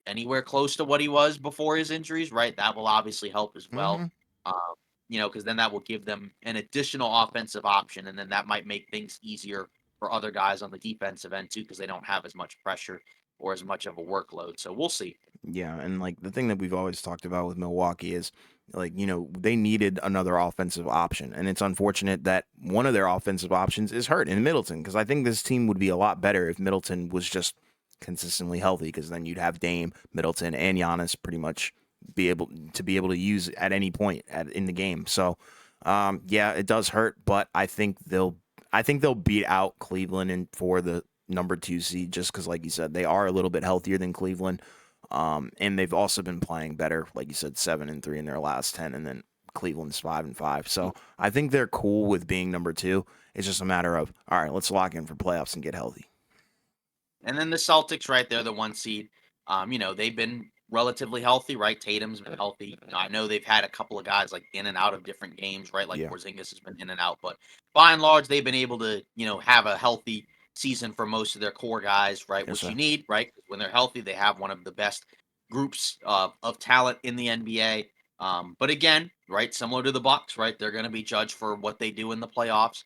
Speaker 2: anywhere close to what he was before his injuries, right, that will obviously help as well.
Speaker 1: Hmm.
Speaker 2: Um, because then that will give them an additional offensive option, and then that might make things easier for other guys on the defensive end too, because they don't have as much pressure or as much of a workload. So we'll see.
Speaker 1: Yeah, and like the thing that we've always talked about with Milwaukee is like, they needed another offensive option. And it's unfortunate that one of their offensive options is hurt in Middleton because I think this team would be a lot better if Middleton was just consistently healthy because then you'd have Dame, Middleton, and Giannis pretty much be able to use at any point in the game. So, yeah, it does hurt, but I think they'll beat out Cleveland and for the number 2 seed just because, like you said, they are a little bit healthier than Cleveland. And they've also been playing better, like you said, 7-3 in their last 10, and then Cleveland's 5-5. So I think they're cool with being number 2. It's just a matter of, all right, let's lock in for playoffs and get healthy.
Speaker 2: And then the Celtics, right? They're the 1 seed. They've been relatively healthy, right? Tatum's been healthy. I know they've had a couple of guys like in and out of different games, right? Like
Speaker 1: Yeah,
Speaker 2: Porzingis has been in and out, but by and large, they've been able to, have a healthy season for most of their core guys, right?
Speaker 1: yes,
Speaker 2: Which you
Speaker 1: sir.
Speaker 2: need, right? 'Cause when they're healthy, they have one of the best groups of talent in the NBA. But again, right, similar to the Bucks, right? They're going to be judged for what they do in the playoffs.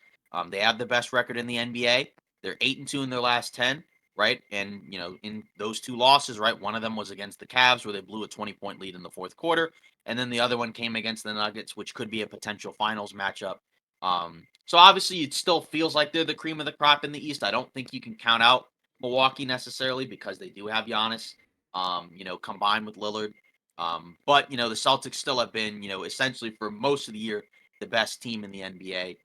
Speaker 2: They have the best record in the NBA. They're 8-2 in their last 10, right? And in those two losses, right, one of them was against the Cavs where they blew a 20-point lead in the fourth quarter, and then the other one came against the Nuggets, which could be a potential finals matchup. So obviously it still feels like they're the cream of the crop in the East. I don't think you can count out Milwaukee necessarily because they do have Giannis, combined with Lillard. But the Celtics still have been, essentially for most of the year, the best team in the NBA.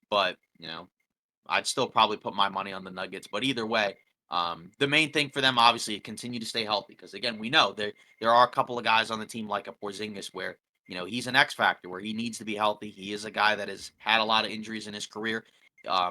Speaker 2: But I'd still probably put my money on the Nuggets, but either way, the main thing for them obviously continue to stay healthy because again we know there are a couple of guys on the team like a Porzingis where he's an X factor where he needs to be healthy. He is a guy that has had a lot of injuries in his career.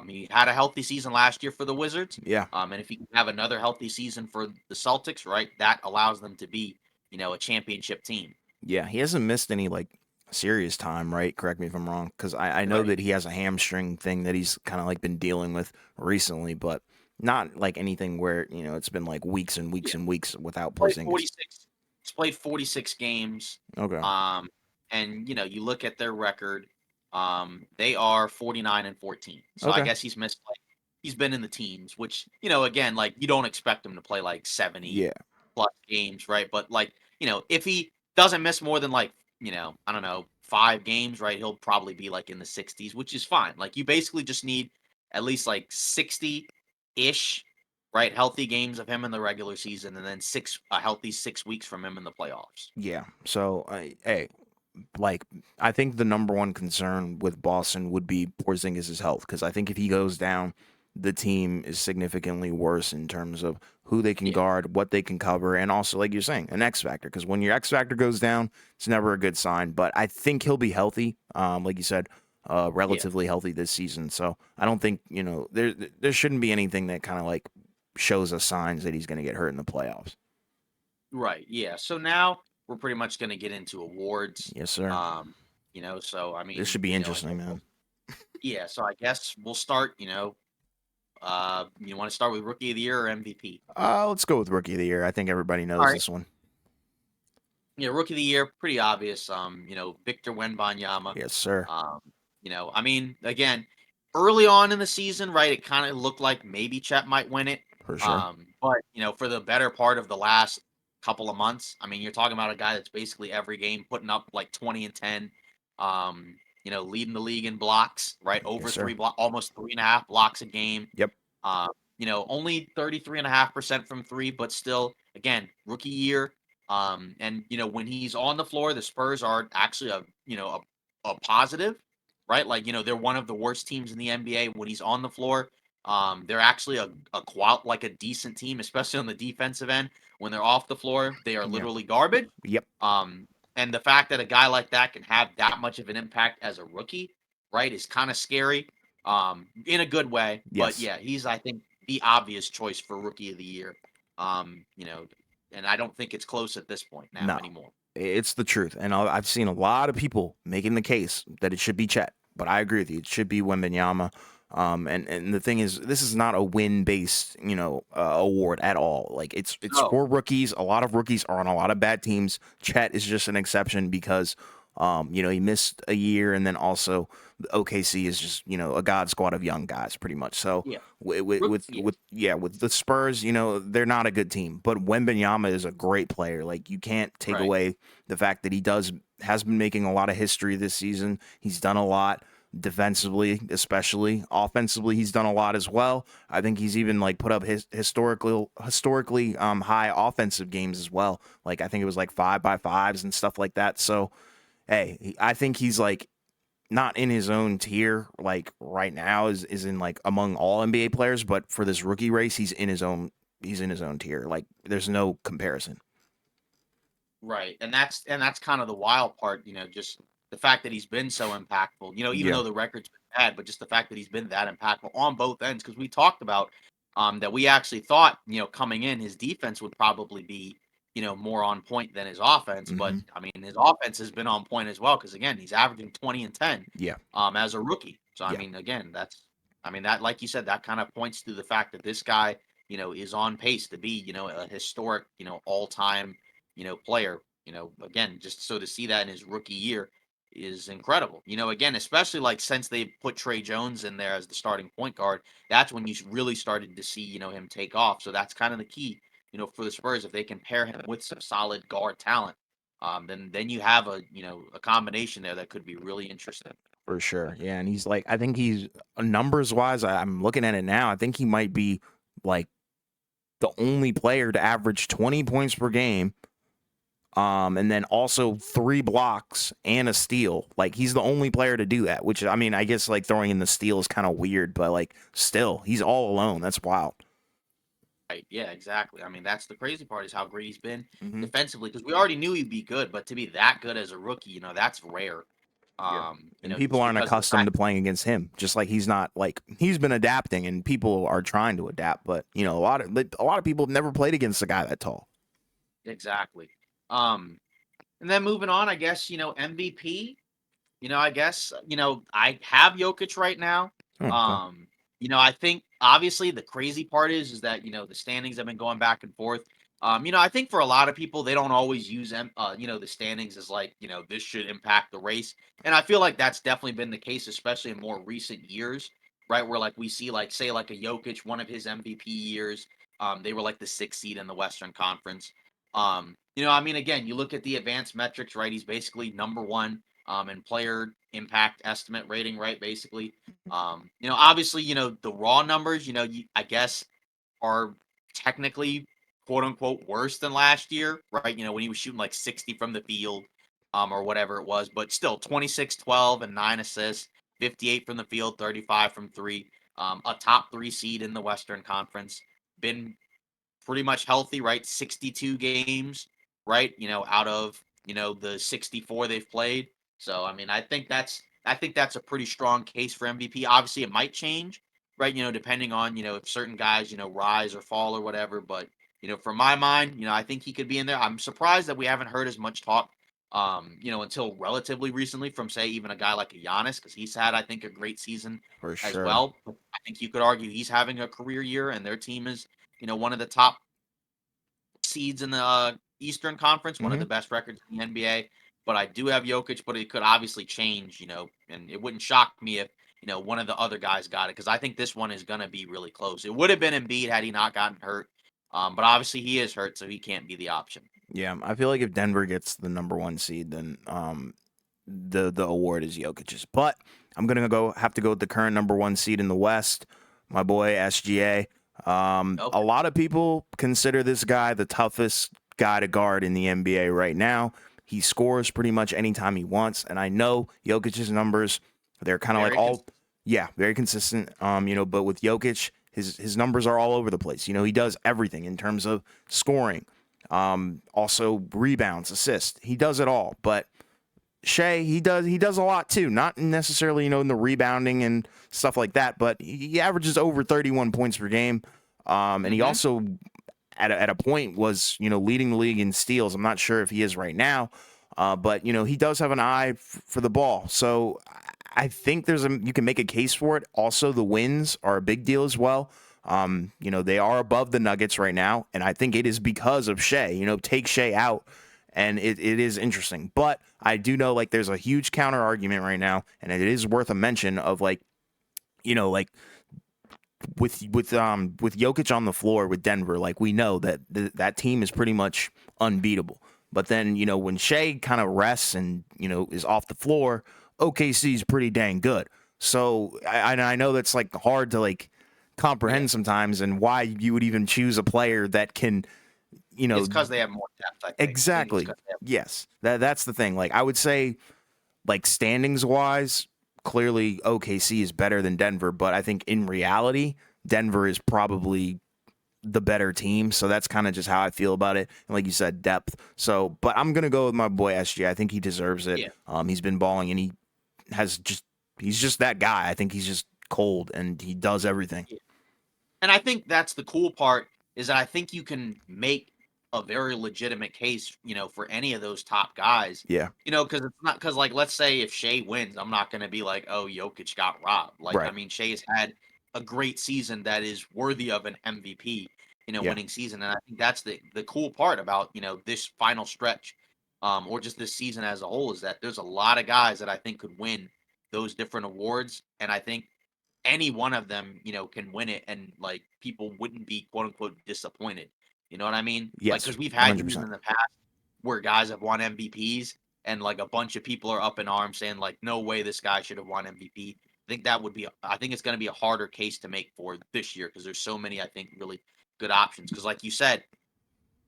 Speaker 2: He had a healthy season last year for the Wizards,
Speaker 1: Yeah,
Speaker 2: and if he can have another healthy season for the Celtics, right, that allows them to be a championship team.
Speaker 1: yeah. He hasn't missed any like serious time, right? Correct me if I'm wrong, because I know
Speaker 2: Right.
Speaker 1: that he has a hamstring thing that he's kind of like been dealing with recently, but not like anything where it's been like weeks and weeks
Speaker 2: Yeah.
Speaker 1: and weeks without
Speaker 2: Played
Speaker 1: Porzingis.
Speaker 2: 46 he's played 46 games,
Speaker 1: Okay,
Speaker 2: um, and, you look at their record, they are 49-14. So I
Speaker 1: okay,
Speaker 2: guess he's been in the teams, which, again, like, you don't expect him to play, like, 70
Speaker 1: yeah,
Speaker 2: plus games, right? But, like, if he doesn't miss more than, like, I don't know, 5 games, right, he'll probably be, like, in the 60s, which is fine. Like, you basically just need at least, like, 60-ish, right, healthy games of him in the regular season, and then a healthy 6 weeks from him in the playoffs.
Speaker 1: yeah. So, hey, like I think the number one concern with Boston would be Porzingis' health because I think if he goes down, the team is significantly worse in terms of who they can
Speaker 2: Yeah,
Speaker 1: guard, what they can cover, and also like you're saying, an X factor. Because when your X factor goes down, it's never a good sign. But I think he'll be healthy, like you said,
Speaker 2: yeah,
Speaker 1: relatively healthy this season. So I don't think there shouldn't be anything that kind of like shows us signs that he's going to get hurt in the playoffs.
Speaker 2: right, yeah. So now we're pretty much gonna get into awards.
Speaker 1: Yes, sir.
Speaker 2: Um, so I
Speaker 1: This
Speaker 2: mean,
Speaker 1: should be
Speaker 2: I
Speaker 1: interesting,
Speaker 2: guess
Speaker 1: man.
Speaker 2: yeah, so I guess we'll start, you wanna start with Rookie of the Year or MVP?
Speaker 1: Let's go with rookie of the year. I think everybody knows
Speaker 2: Alright.
Speaker 1: this one.
Speaker 2: Yeah, Rookie of the Year, pretty obvious, Victor Wembanyama.
Speaker 1: Yes, sir.
Speaker 2: Um, I mean, again, early on in the season, right, it kinda looked like maybe Chet might win it.
Speaker 1: For sure.
Speaker 2: But, for the better part of the last couple of months, I mean, you're talking about a guy that's basically every game putting up like 20 and 10, leading the league in blocks, right?
Speaker 1: Yes,
Speaker 2: Over
Speaker 1: sir.
Speaker 2: almost 3.5 blocks a game.
Speaker 1: Yep.
Speaker 2: Only 33.5% from three, but still, again, rookie year. And when he's on the floor, the Spurs are actually a positive, right? Like, they're one of the worst teams in the NBA when he's on the floor. They're actually like a decent team, especially on the defensive end. When they're off the floor, they are
Speaker 1: Yeah.
Speaker 2: literally garbage.
Speaker 1: Yep.
Speaker 2: Um, and the fact that a guy like that can have that much of an impact as a rookie, right, is kind of scary. In a good way. But
Speaker 1: Yes.
Speaker 2: yeah, he's I think the obvious choice for rookie of the year. And I don't think it's close at this point now
Speaker 1: No.
Speaker 2: anymore.
Speaker 1: It's the truth. And I've seen a lot of people making the case that it should be Chet, but I agree with you. It should be Wembanyama. And the thing is, this is not a win based, award at all. Like it's
Speaker 2: Oh,
Speaker 1: for rookies. A lot of rookies are on a lot of bad teams. Chet is just an exception because, he missed a year, and then also the OKC is just, a god squad of young guys, pretty much. So
Speaker 2: yeah.
Speaker 1: with with the Spurs, they're not a good team, but Wembanyama is a great player. Like you can't take
Speaker 2: Right.
Speaker 1: away the fact that has been making a lot of history this season. He's done a lot defensively, especially offensively. He's done a lot as well. I think he's even like put up his historically high offensive games as well. Like I think it was like 5x5s and stuff like that. So hey, I think he's like not in his own tier like right now is in like among all NBA players, but for this rookie race, he's in his own tier. Like there's no comparison.
Speaker 2: Right, and that's kind of the wild part, just the fact that he's been so impactful. Even
Speaker 1: Yeah.
Speaker 2: though the record's been bad, but just the fact that he's been that impactful on both ends. Because we talked about that we actually thought, coming in, his defense would probably be, more on point than his offense. But
Speaker 1: Hmm.
Speaker 2: I mean, his offense has been on point as well. Because again, he's averaging 20 and 10
Speaker 1: Yeah.
Speaker 2: as a rookie. So I
Speaker 1: Yeah.
Speaker 2: mean, again, that like you said, that kind of points to the fact that this guy, is on pace to be, a historic, all time player. Again, just so to see that in his rookie year is incredible. Again, especially like since they put Trey Jones in there as the starting point guard, that's when you really started to see, him take off. So that's kind of the key, for the Spurs. If they can pair him with some solid guard talent, then you have a combination there that could be really interesting.
Speaker 1: For sure. Yeah. And he's like, I think he's numbers wise, I'm looking at it now. I think he might be like the only player to average 20 points per game. And then also 3 blocks and a steal. Like he's the only player to do that, which I mean, I guess like throwing in the steal is kind of weird, but like still, he's all alone. That's wild.
Speaker 2: Right. Yeah, exactly. I mean, that's the crazy part is how great he's been
Speaker 1: Hmm.
Speaker 2: defensively because we already knew he'd be good, but to be that good as a rookie, that's rare.
Speaker 1: Yeah. And people
Speaker 2: Just
Speaker 1: aren't
Speaker 2: because of the
Speaker 1: accustomed
Speaker 2: fact
Speaker 1: to playing against him. Just like he's not like he's been adapting, and people are trying to adapt. But a lot of people have never played against a guy that tall.
Speaker 2: exactly. Um, and then moving on, I guess, MVP. I guess, I have Jokic right now.
Speaker 1: Oh, okay.
Speaker 2: Um, I think obviously the crazy part is that, the standings have been going back and forth. I think for a lot of people, they don't always use the standings as like, this should impact the race. And I feel like that's definitely been the case, especially in more recent years, right? Where like we see like say like a Jokic, one of his MVP years, they were like the 6th seed in the Western Conference. I mean, again, you look at the advanced metrics, right? He's basically number one and player impact estimate rating, right? Basically, obviously, the raw numbers, I guess are technically quote unquote worse than last year, right? When he was shooting like 60 from the field, or whatever it was, but still 26, 12, and 9 assists, 58 from the field, 35 from three, a top 3 seed in the Western Conference, been pretty much healthy, right? 62 games, right? Out of, the 64 they've played. So, I mean, I think that's a pretty strong case for MVP. Obviously, it might change, right? Depending on, if certain guys, rise or fall or whatever. But, for my mind, I think he could be in there. I'm surprised that we haven't heard as much talk until relatively recently from say even a guy like a Giannis, because he's had, I think, a great season
Speaker 1: For
Speaker 2: as
Speaker 1: sure.
Speaker 2: well. I think you could argue he's having a career year and their team is, one of the top seeds in the Eastern Conference, one of
Speaker 1: Hmm.
Speaker 2: the best records in the NBA. But I do have Jokic, but it could obviously change, and it wouldn't shock me if, one of the other guys got it because I think this one is going to be really close. It would have been Embiid had he not gotten hurt. But obviously he is hurt, so he can't be the option.
Speaker 1: Yeah, I feel like if Denver gets the number one seed, then the award is Jokic's. But I'm gonna have to go with the current number one seed in the West, my boy SGA. A
Speaker 2: Okay.
Speaker 1: lot of people consider this guy the toughest guy to guard in the NBA right now. He scores pretty much anytime he wants, and I know Jokic's numbers, they're kind of like
Speaker 2: Very
Speaker 1: all, yeah, very consistent. But with Jokic, his numbers are all over the place. You know, he does everything in terms of scoring, also rebounds, assists. He does it all. But Shea, he does a lot too. Not necessarily, you know, in the rebounding and stuff like that, but he averages over 31 points per game. And he also at a point was, you know, leading the league in steals. I'm not sure if he is right now, but you know, he does have an eye for the ball. So I think you can make a case for it. Also, the wins are a big deal as well. You know, they are above the Nuggets right now, and I think it is because of Shea. You know, take Shea out, and it is interesting. But I do know, like, there's a huge counter argument right now, and it is worth a mention of, like, you know, like with Jokic on the floor with Denver, like, we know that that team is pretty much unbeatable. But then, you know, when Shea kind of rests and, you know, is off the floor, OKC is pretty dang good. So I know that's like hard to like comprehend sometimes, and why you would even choose a player that can, you know,
Speaker 2: It's because they have more depth, I think. I think it's
Speaker 1: exactly.
Speaker 2: 'cause they have-
Speaker 1: Yes, that's the thing. Like, I would say, like, standings wise, clearly OKC is better than Denver, but I think in reality, Denver is probably the better team. So that's kind of just how I feel about it. And like you said, depth. So, but I'm gonna go with my boy SG. I think he deserves it.
Speaker 2: Yeah.
Speaker 1: He's been balling, and he's just that guy. I think he's just cold, and he does everything.
Speaker 2: And I think that's the cool part, is that I think you can make a very legitimate case, you know, for any of those top guys.
Speaker 1: Yeah.
Speaker 2: You know, because it's not, because like, let's say if Shea wins, I'm not going to be like, oh, Jokic got robbed. Like, I
Speaker 1: Right.
Speaker 2: mean, Shea's had a great season that is worthy of an MVP, you know,
Speaker 1: Yeah.
Speaker 2: winning season. And I think that's the cool part about, you know, this final stretch, or just this season as a whole, is that there's a lot of guys that I think could win those different awards. And I think any one of them, you know, can win it, and like people wouldn't be quote unquote disappointed. You know what I mean? Like,
Speaker 1: Yes.
Speaker 2: because we've had years
Speaker 1: 100%.
Speaker 2: in the past where guys have won MVPs, and like a bunch of people are up in arms saying like, no way this guy should have won MVP. I think that would be. I think it's going to be a harder case to make for this year, because there's so many, I think, really good options. Because like you said,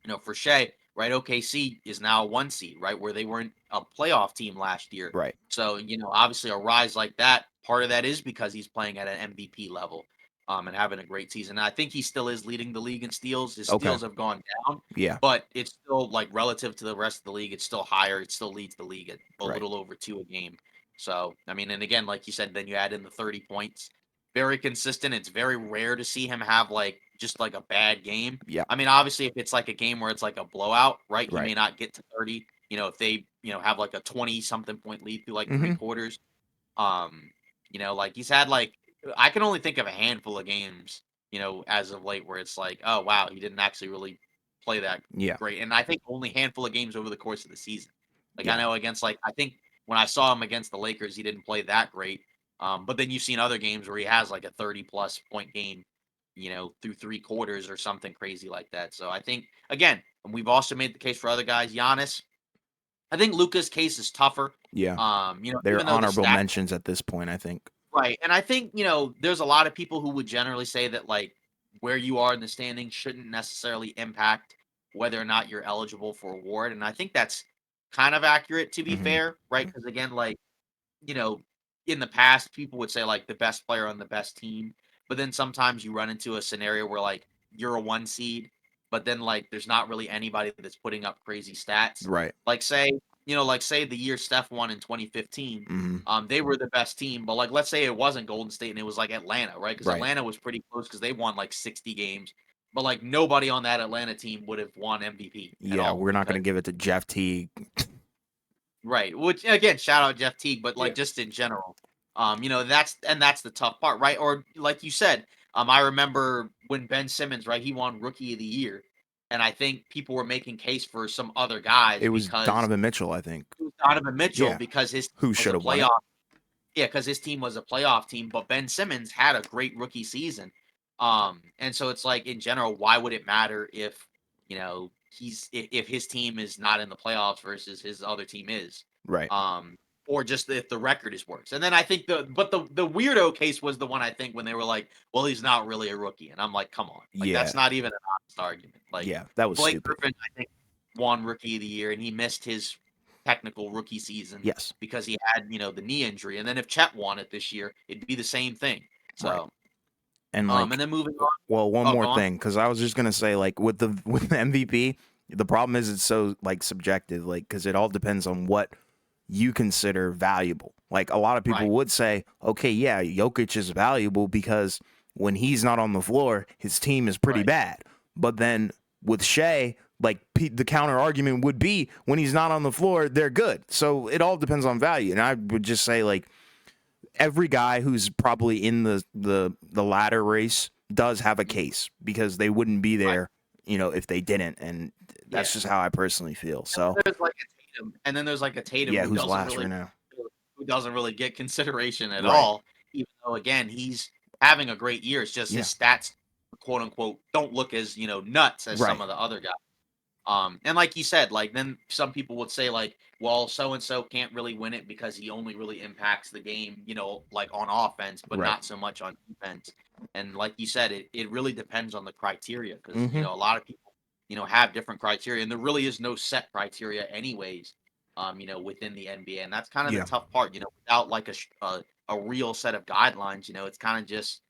Speaker 2: you know, for Shea, right? OKC is now a 1 seed, right? Where they weren't a playoff team last year.
Speaker 1: Right.
Speaker 2: So, you know, obviously a rise like that, part of that is because he's playing at an MVP level, and having a great season. And I think he still is leading the league in steals. His
Speaker 1: Okay.
Speaker 2: steals have gone down,
Speaker 1: Yeah.
Speaker 2: but it's still, like, relative to the rest of the league, it's still higher. It still leads the league at a
Speaker 1: Right.
Speaker 2: little over 2 a game. So, I mean, and again, like you said, then you add in the 30 points. Very consistent. It's very rare to see him have like just like a bad game.
Speaker 1: Yeah.
Speaker 2: I mean, obviously, if it's like a game where it's like a blowout, right? He
Speaker 1: Right.
Speaker 2: may not get to 30. You know, if they, you know, have like a 20 something point lead through like 3
Speaker 1: Mm-hmm.
Speaker 2: quarters. Um, you know, like he's had like, I can only think of a handful of games, you know, as of late, where it's like, oh wow, he didn't actually really play that
Speaker 1: Yeah.
Speaker 2: great. And I think only handful of games over the course of the season. Like, I
Speaker 1: Yeah.
Speaker 2: know against, like, I think when I saw him against the Lakers, he didn't play that great. But then you've seen other games where he has like a 30 plus point game, you know, through 3 quarters or something crazy like that. So I think, again, and we've also made the case for other guys. Giannis, I think Luca's case is tougher.
Speaker 1: Yeah.
Speaker 2: You know,
Speaker 1: They're
Speaker 2: even though the
Speaker 1: honorable
Speaker 2: stats,
Speaker 1: mentions at this point, I think.
Speaker 2: right. And I think, you know, there's a lot of people who would generally say that like where you are in the standing shouldn't necessarily impact whether or not you're eligible for award. And I think that's kind of accurate, to be
Speaker 1: Mm-hmm.
Speaker 2: fair, right? Because again, like, you know, in the past, people would say like the best player on the best team, but then sometimes you run into a scenario where like you're a 1 seed, but then like there's not really anybody that's putting up crazy stats.
Speaker 1: Right.
Speaker 2: Like, say, you know, like say the year Steph won in 2015,
Speaker 1: Mm-hmm.
Speaker 2: they were the best team, but like let's say it wasn't Golden State and it was like Atlanta, right? Because
Speaker 1: Right.
Speaker 2: Atlanta was pretty close because they won like 60 games, but like nobody on that Atlanta team would have won MVP at
Speaker 1: Yeah.
Speaker 2: all.
Speaker 1: We're not
Speaker 2: Because
Speaker 1: going to give it to Jeff Teague.
Speaker 2: right, which again, shout out Jeff Teague, but
Speaker 1: Yeah.
Speaker 2: like just in general, you know, that's the tough part, right? Or like you said, I remember when Ben Simmons, right, he won Rookie of the Year, and I think people were making case for some other guys
Speaker 1: It was
Speaker 2: because
Speaker 1: Donovan Mitchell, I think.
Speaker 2: it was Donovan Mitchell,
Speaker 1: Yeah.
Speaker 2: because his
Speaker 1: Who
Speaker 2: team was
Speaker 1: should
Speaker 2: a
Speaker 1: have won it?
Speaker 2: playoff, yeah, because his team was a playoff team, but Ben Simmons had a great rookie season, and so it's like in general, why would it matter if, you know, if his team is not in the playoffs versus his other team is,
Speaker 1: Right.
Speaker 2: um, or just if the record is worse. And then I think the weirdo case was the one, I think, when they were like, well, he's not really a rookie, and I'm like, come on, like
Speaker 1: Yeah.
Speaker 2: that's not even an honest argument. Like,
Speaker 1: Yeah. That was
Speaker 2: Blake
Speaker 1: stupid.
Speaker 2: Griffin, I think, won Rookie of the Year, and he missed his technical rookie season
Speaker 1: Yes.
Speaker 2: because he had, you know, the knee injury. And then if Chet won it this year, it'd be the same thing. So,
Speaker 1: Right. And
Speaker 2: And
Speaker 1: like,
Speaker 2: then moving on.
Speaker 1: well, one
Speaker 2: Oh,
Speaker 1: more
Speaker 2: go on.
Speaker 1: thing, because I was just gonna say, like, with the with the MVP, the problem is it's so like subjective, like, because it all depends on what you consider valuable. Like, a lot of people
Speaker 2: Right.
Speaker 1: would say, okay, yeah, Jokic is valuable because when he's not on the floor, his team is pretty
Speaker 2: Right.
Speaker 1: bad. But then with Shea, like, the counter argument would be when he's not on the floor, they're good. So it all depends on value. And I would just say, like, every guy who's probably in the ladder race does have a
Speaker 2: Mhm.
Speaker 1: case because they wouldn't be
Speaker 2: Right.
Speaker 1: there, if they didn't. And that's
Speaker 2: Yeah.
Speaker 1: just how I personally feel.
Speaker 2: And
Speaker 1: So
Speaker 2: then there's like a Tatum, and then there's like a Tatum
Speaker 1: yeah, who's last right now?
Speaker 2: who doesn't really get consideration at
Speaker 1: Right.
Speaker 2: all, even though again he's having a great year. It's just his
Speaker 1: Yeah.
Speaker 2: stats, quote unquote, don't look as nuts as some
Speaker 1: Right.
Speaker 2: of the other guys. And like you said, like then some people would say like, well, so and so can't really win it because he only really impacts the game, like on offense, but
Speaker 1: Right.
Speaker 2: not so much on defense. And like you said, it really depends on the criteria because
Speaker 1: Mm-hmm.
Speaker 2: a lot of people, have different criteria, and there really is no set criteria anyways. Within the NBA, and that's kind of the
Speaker 1: Yeah.
Speaker 2: tough part. Without like a real set of guidelines, it's kind of just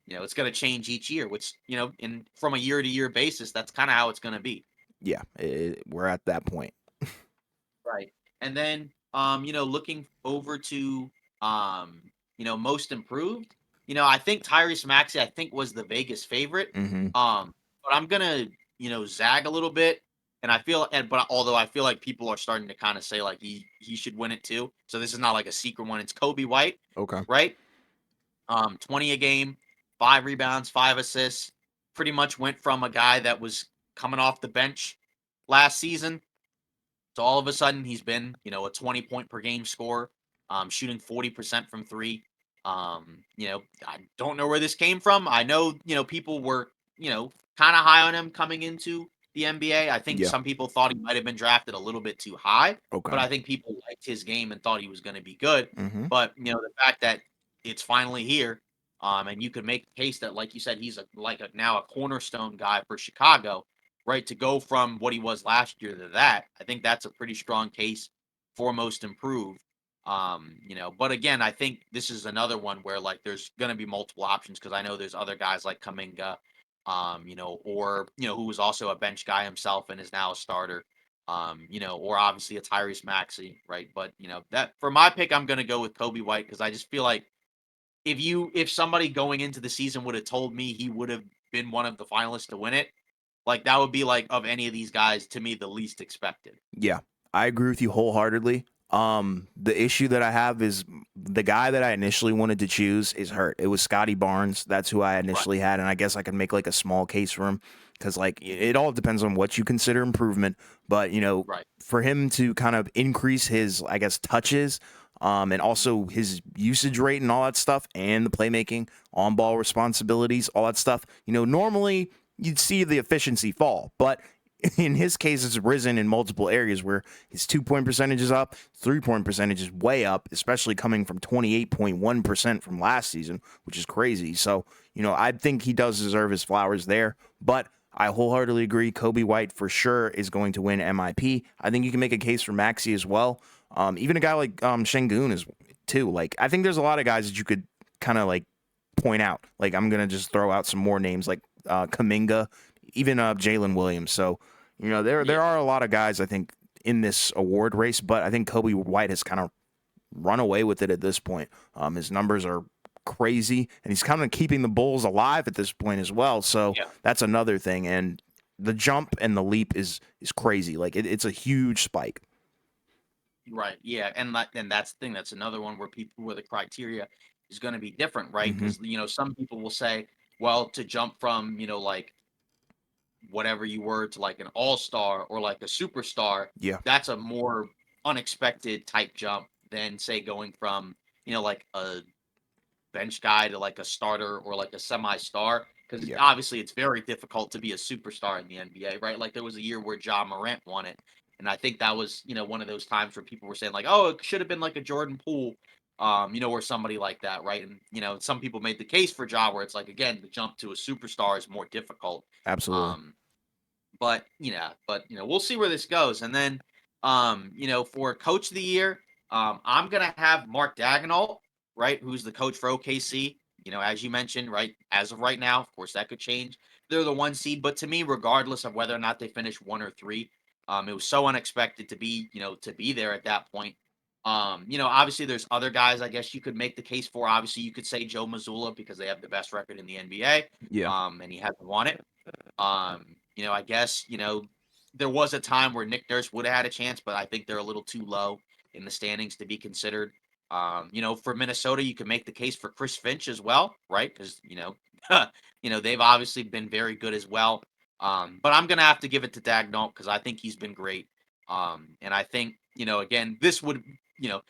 Speaker 2: it's going to change each year, which in from a year to year basis, that's kind of how it's going to be.
Speaker 1: Yeah. We're at that point.
Speaker 2: Right. And then, looking over to, most improved, I think Tyrese Maxey, I think was the Vegas favorite.
Speaker 1: Mm-hmm.
Speaker 2: But I'm gonna, zag a little bit. And but although I feel like people are starting to kind of say like he should win it too. So this is not like a secret one. It's Kobe White,
Speaker 1: Okay.
Speaker 2: right? 20 a game, 5 rebounds, 5 assists. Pretty much went from a guy that was coming off the bench last season. So all of a sudden, he's been, a 20-point per game scorer, shooting 40% from three. I don't know where this came from. I know, people were, kind of high on him coming into the NBA. I think
Speaker 1: Yeah.
Speaker 2: some people thought he might have been drafted a little bit too high,
Speaker 1: Okay.
Speaker 2: but I think people liked his game and thought he was going to be good.
Speaker 1: Mm-hmm.
Speaker 2: But, the fact that it's finally here, and you could make the case that, like you said, he's now a cornerstone guy for Chicago, right? To go from what he was last year to that, I think that's a pretty strong case for most improved. But again, I think this is another one where like there's going to be multiple options because I know there's other guys like Kaminga, or who was also a bench guy himself and is now a starter. Or obviously a Tyrese Maxey, right? But that for my pick, I'm going to go with Kobe White because I just feel like if somebody going into the season would have told me he would have been one of the finalists to win it, like, that would be, like, of any of these guys, to me, the least expected.
Speaker 1: Yeah, I agree with you wholeheartedly. The issue that I have is the guy that I initially wanted to choose is hurt. It was Scotty Barnes. That's who I
Speaker 2: Right,
Speaker 1: initially had, and I guess I could make like a small case for him because like it all depends on what you consider improvement. But
Speaker 2: right,
Speaker 1: for him to kind of increase his, I guess, touches, and also his usage rate and all that stuff, and the playmaking, on ball responsibilities, all that stuff. Normally you'd see the efficiency fall, but in his case, it's risen in multiple areas where his 2 point percentage is up, 3 point percentage is way up, especially coming from 28.1% from last season, which is crazy. So, I think he does deserve his flowers there, but I wholeheartedly agree. Kobe White for sure is going to win MIP. I think you can make a case for Maxi as well. Even a guy like Şengün is too. Like, I think there's a lot of guys that you could kind of like point out. Like, I'm going to just throw out some more names like Kaminga, even Jalen Williams. So, there
Speaker 2: yeah,
Speaker 1: are a lot of guys I think in this award race, but I think Kobe White has kind of run away with it at this point. His numbers are crazy, and he's kind of keeping the Bulls alive at this point as well. So
Speaker 2: yeah,
Speaker 1: that's another thing. And the jump and the leap is crazy. Like it's a huge spike.
Speaker 2: right, yeah, and that's the thing, that's another one where the criteria is gonna be different, right?
Speaker 1: Hmm.
Speaker 2: Because some people will say, well, to jump from, like, whatever you were to, like, an all-star or, like, a superstar,
Speaker 1: Yeah,
Speaker 2: that's a more unexpected type jump than, say, going from, like, a bench guy to like a starter or like a semi-star because
Speaker 1: yeah,
Speaker 2: obviously it's very difficult to be a superstar in the NBA, right? Like there was a year where John Morant won it, and I think that was one of those times where people were saying like, oh, it should have been like a Jordan Poole, or somebody like that, right? And some people made the case for Ja where it's like again the jump to a superstar is more difficult.
Speaker 1: absolutely.
Speaker 2: Um, but we'll see where this goes, and then for Coach of the Year, I'm gonna have Mark Dagnall, right, who's the coach for OKC. as you mentioned, right, as of right now, of course, that could change. They're the 1 seed, but to me, regardless of whether or not they finish 1 or 3, it was so unexpected to be there at that point. Obviously, there's other guys I guess you could make the case for. Obviously, you could say Joe Mazzulla because they have the best record in the NBA,
Speaker 1: Yeah.
Speaker 2: and he hasn't won it. I guess, there was a time where Nick Nurse would have had a chance, but I think they're a little too low in the standings to be considered. For Minnesota, you can make the case for Chris Finch as well, right? Because they've obviously been very good as well. But I'm gonna have to give it to Dagnall because I think he's been great. And I think again, this would you know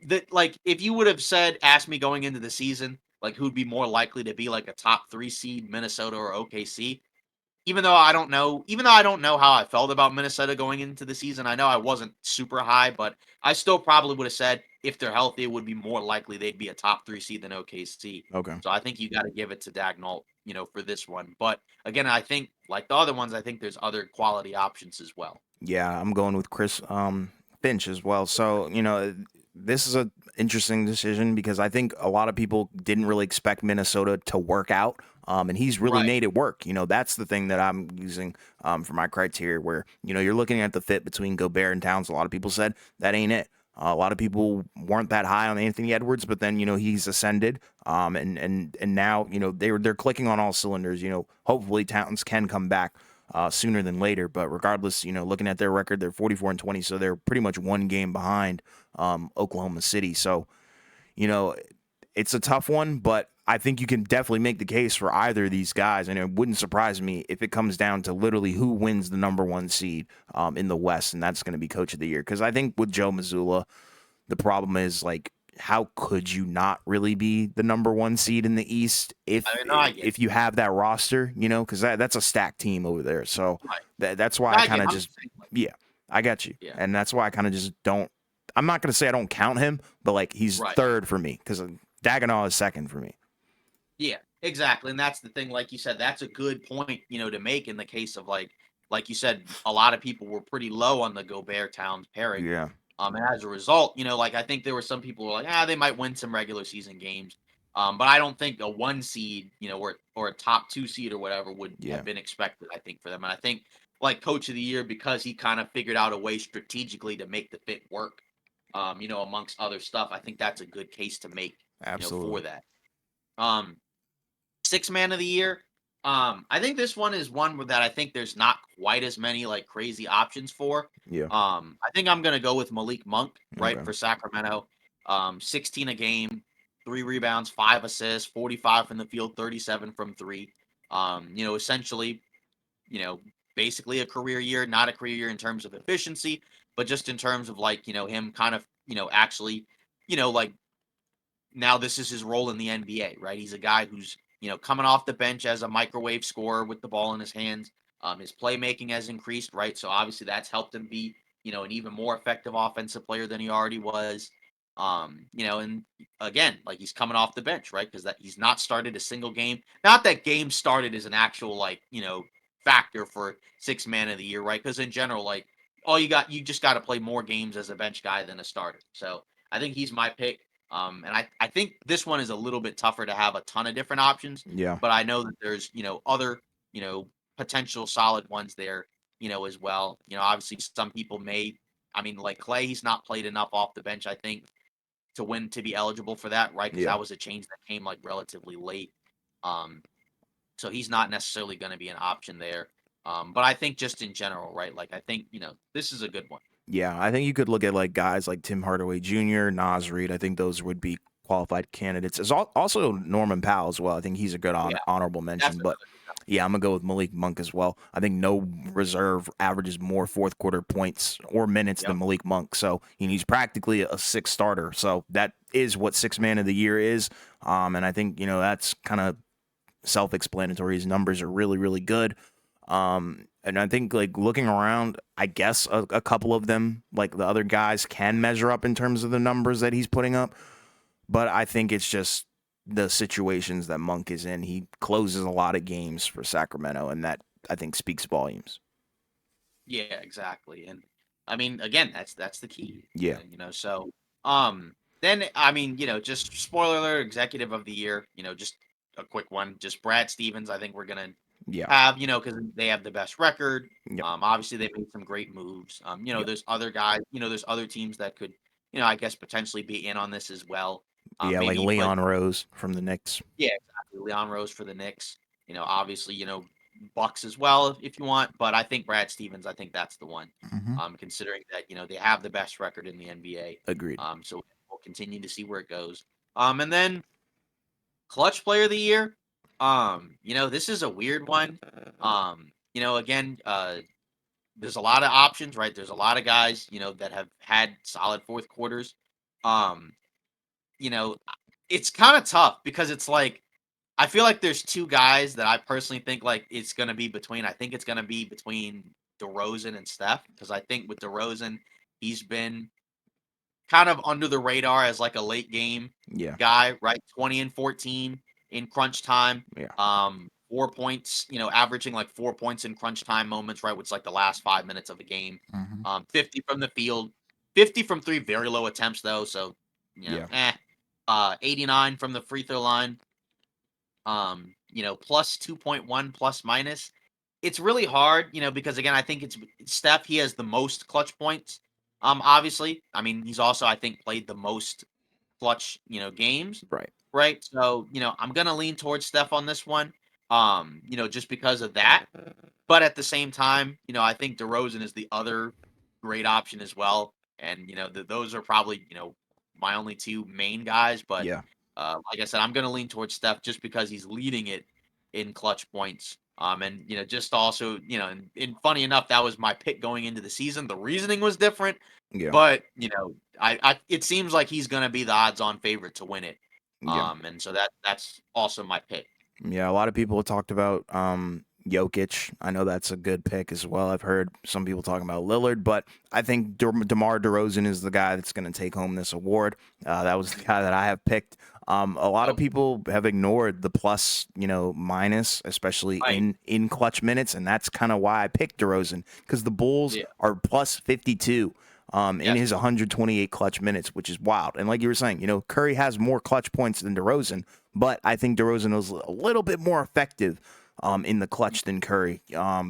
Speaker 2: that like if you would have asked me going into the season, like who'd be more likely to be like a top 3 seed, Minnesota or OKC, even though I don't know how I felt about Minnesota going into the season, I know I wasn't super high, but I still probably would have said if they're healthy, it would be more likely they'd be a top 3 seed than OKC.
Speaker 1: Okay.
Speaker 2: So I think you got to give it to Dagnall, for this one. But again, I think like the other ones, I think there's other quality options as well.
Speaker 1: Yeah, I'm going with Chris Finch as well. So, this is a interesting decision because I think a lot of people didn't really expect Minnesota to work out. And he's really
Speaker 2: Right.
Speaker 1: made it work. That's the thing that I'm using for my criteria where, you're looking at the fit between Gobert and Towns. A lot of people said that ain't it. A lot of people weren't that high on Anthony Edwards, but then he's ascended, and now they're clicking on all cylinders. Hopefully Towns can come back sooner than later. But regardless, looking at their record, they're 44-20, so they're pretty much one game behind Oklahoma City. So, you know, it's a tough one, but I think you can definitely make the case for either of these guys, and it wouldn't surprise me if it comes down to literally who wins the number 1 seed in the West, and that's going to be Coach of the Year. Because I think with Joe Mazzulla, the problem is like, how could you not really be the number 1 seed in the East if
Speaker 2: I mean, no, I get it.
Speaker 1: if you have that roster? Because that's a stacked team over there. So
Speaker 2: Right.
Speaker 1: that's why
Speaker 2: No,
Speaker 1: I
Speaker 2: I
Speaker 1: kind
Speaker 2: get it.
Speaker 1: of
Speaker 2: I'm
Speaker 1: just
Speaker 2: just saying, like,
Speaker 1: yeah, I got you,
Speaker 2: yeah.
Speaker 1: and that's why I kind of just don't. I'm not gonna say I don't count him, but like he's
Speaker 2: Right.
Speaker 1: third for me because Dagenau is second for me.
Speaker 2: Yeah, exactly. And that's the thing, like you said, that's a good point, to make in the case of like you said, a lot of people were pretty low on the Gobert Towns pairing.
Speaker 1: Yeah,
Speaker 2: And as a result, like I think there were some people who were like, they might win some regular season games. But I don't think a 1 seed, or a top 2 seed or whatever would
Speaker 1: yeah,
Speaker 2: have been expected, I think, for them. And I think like coach of the year, because he kind of figured out a way strategically to make the fit work, amongst other stuff, I think that's a good case to make, for
Speaker 1: absolutely.
Speaker 2: that. Um, Six man of the year. I think this one is one that I think there's not quite as many like crazy options for.
Speaker 1: Yeah.
Speaker 2: I think I'm gonna go with Malik Monk, right,
Speaker 1: Okay.
Speaker 2: for Sacramento. 16 a game, 3 rebounds, 5 assists, 45 from the field, 37 from three. Essentially, you know, basically a career year, not a career year in terms of efficiency, but just in terms of like, him kind of, actually, like now this is his role in the NBA, right? He's a guy who's, coming off the bench as a microwave scorer with the ball in his hands. His playmaking has increased, right? So obviously that's helped him be, an even more effective offensive player than he already was. And again, like he's coming off the bench, right? Because that he's not started a single game. Not that game started is an actual like, factor for six man of the year, right? Because in general, like you just got to play more games as a bench guy than a starter. So I think he's my pick. And I think this one is a little bit tougher to have a ton of different options,
Speaker 1: Yeah.
Speaker 2: but I know that there's, other, potential solid ones there, as well. Obviously some people I mean, like Clay, he's not played enough off the bench, I think, to be eligible for that, right? Because
Speaker 1: Yeah.
Speaker 2: that was a change that came like relatively late. Um, so he's not necessarily going to be an option there. But I think just in general, right? Like I think, this is a good one.
Speaker 1: Yeah, I think you could look at like guys like Tim Hardaway Jr., Nas Reed. I think those would be qualified candidates. As also Norman Powell as well. I think he's a good
Speaker 2: Yeah,
Speaker 1: honorable
Speaker 2: that's
Speaker 1: mention. But
Speaker 2: another good one.
Speaker 1: yeah, I'm gonna go with Malik Monk as well. I think no reserve averages more fourth quarter points or minutes
Speaker 2: Yep.
Speaker 1: than Malik Monk. So he's practically a six starter. So that is what six man of the year is. And I think that's kind of self-explanatory. His numbers are really, really good. And I think like looking around, I guess a couple of them, like the other guys, can measure up in terms of the numbers that he's putting up. But I think it's just the situations that Monk is in. He closes a lot of games for Sacramento, and that I think speaks volumes.
Speaker 2: Yeah, exactly. And I mean, again, that's the key.
Speaker 1: Yeah.
Speaker 2: So um Then, I mean, just spoiler alert, executive of the year, just a quick one. Just Brad Stevens, I think we're gonna
Speaker 1: Yeah.
Speaker 2: have, because they have the best record.
Speaker 1: Yep.
Speaker 2: Obviously they made some great moves.
Speaker 1: Yep.
Speaker 2: There's other guys, there's other teams that could, I guess potentially be in on this as well.
Speaker 1: Yeah, like
Speaker 2: Maybe, but
Speaker 1: Leon Rose from the Knicks.
Speaker 2: yeah, exactly. Leon Rose for the Knicks. Obviously, Bucks as well if you want, but I think Brad Stevens, I think that's the one.
Speaker 1: Hmm.
Speaker 2: Considering that, they have the best record in the NBA.
Speaker 1: Agreed.
Speaker 2: So we'll continue to see where it goes. And then clutch player of the year. This is a weird one. Again, there's a lot of options, right? There's a lot of guys, that have had solid fourth quarters. Um, you know, it's kind of tough because it's like I feel like there's two guys that I personally think like it's gonna be between. I think it's gonna be between DeRozan and Steph because I think with DeRozan, he's been kind of under the radar as like a late game
Speaker 1: Yeah.
Speaker 2: guy, right? 20 and 14 in crunch time.
Speaker 1: Yeah.
Speaker 2: 4 points, averaging like 4 points in crunch time moments, right? Which is like the last 5 minutes of a game.
Speaker 1: Hmm.
Speaker 2: 50 from the field, 50 from three, very low attempts though. So,
Speaker 1: Yeah.
Speaker 2: 89 from the free throw line. Plus 2.1 plus minus. It's really hard, because again, I think it's Steph, he has the most clutch points. Obviously. I mean, he's also, I think, played the most clutch, games,
Speaker 1: Right.
Speaker 2: right? So, I'm gonna lean towards Steph on this one. Just because of that. But at the same time, I think DeRozan is the other great option as well. And those are probably, my only two main guys. But
Speaker 1: Yeah.
Speaker 2: like I said, I'm gonna lean towards Steph just because he's leading it in clutch points. And just also, and funny enough, that was my pick going into the season. The reasoning was different,
Speaker 1: Yeah.
Speaker 2: but I it seems like he's gonna be the odds-on favorite to win it.
Speaker 1: Yeah.
Speaker 2: And so that's also my pick.
Speaker 1: Yeah, a lot of people talked about Jokic. I know that's a good pick as well. I've heard some people talking about Lillard, but I think DeMar DeRozan is the guy that's going to take home this award. That was the guy that I have picked. A lot of
Speaker 2: Oh,
Speaker 1: people have ignored the plus, minus, especially
Speaker 2: right.
Speaker 1: in clutch minutes, and that's kind of why I picked DeRozan because the Bulls
Speaker 2: Yeah.
Speaker 1: are plus 52. In
Speaker 2: Yes.
Speaker 1: his 128 clutch minutes, which is wild. And like you were saying, Curry has more clutch points than DeRozan, but I think DeRozan was a little bit more effective in the clutch than Curry.
Speaker 2: Yeah.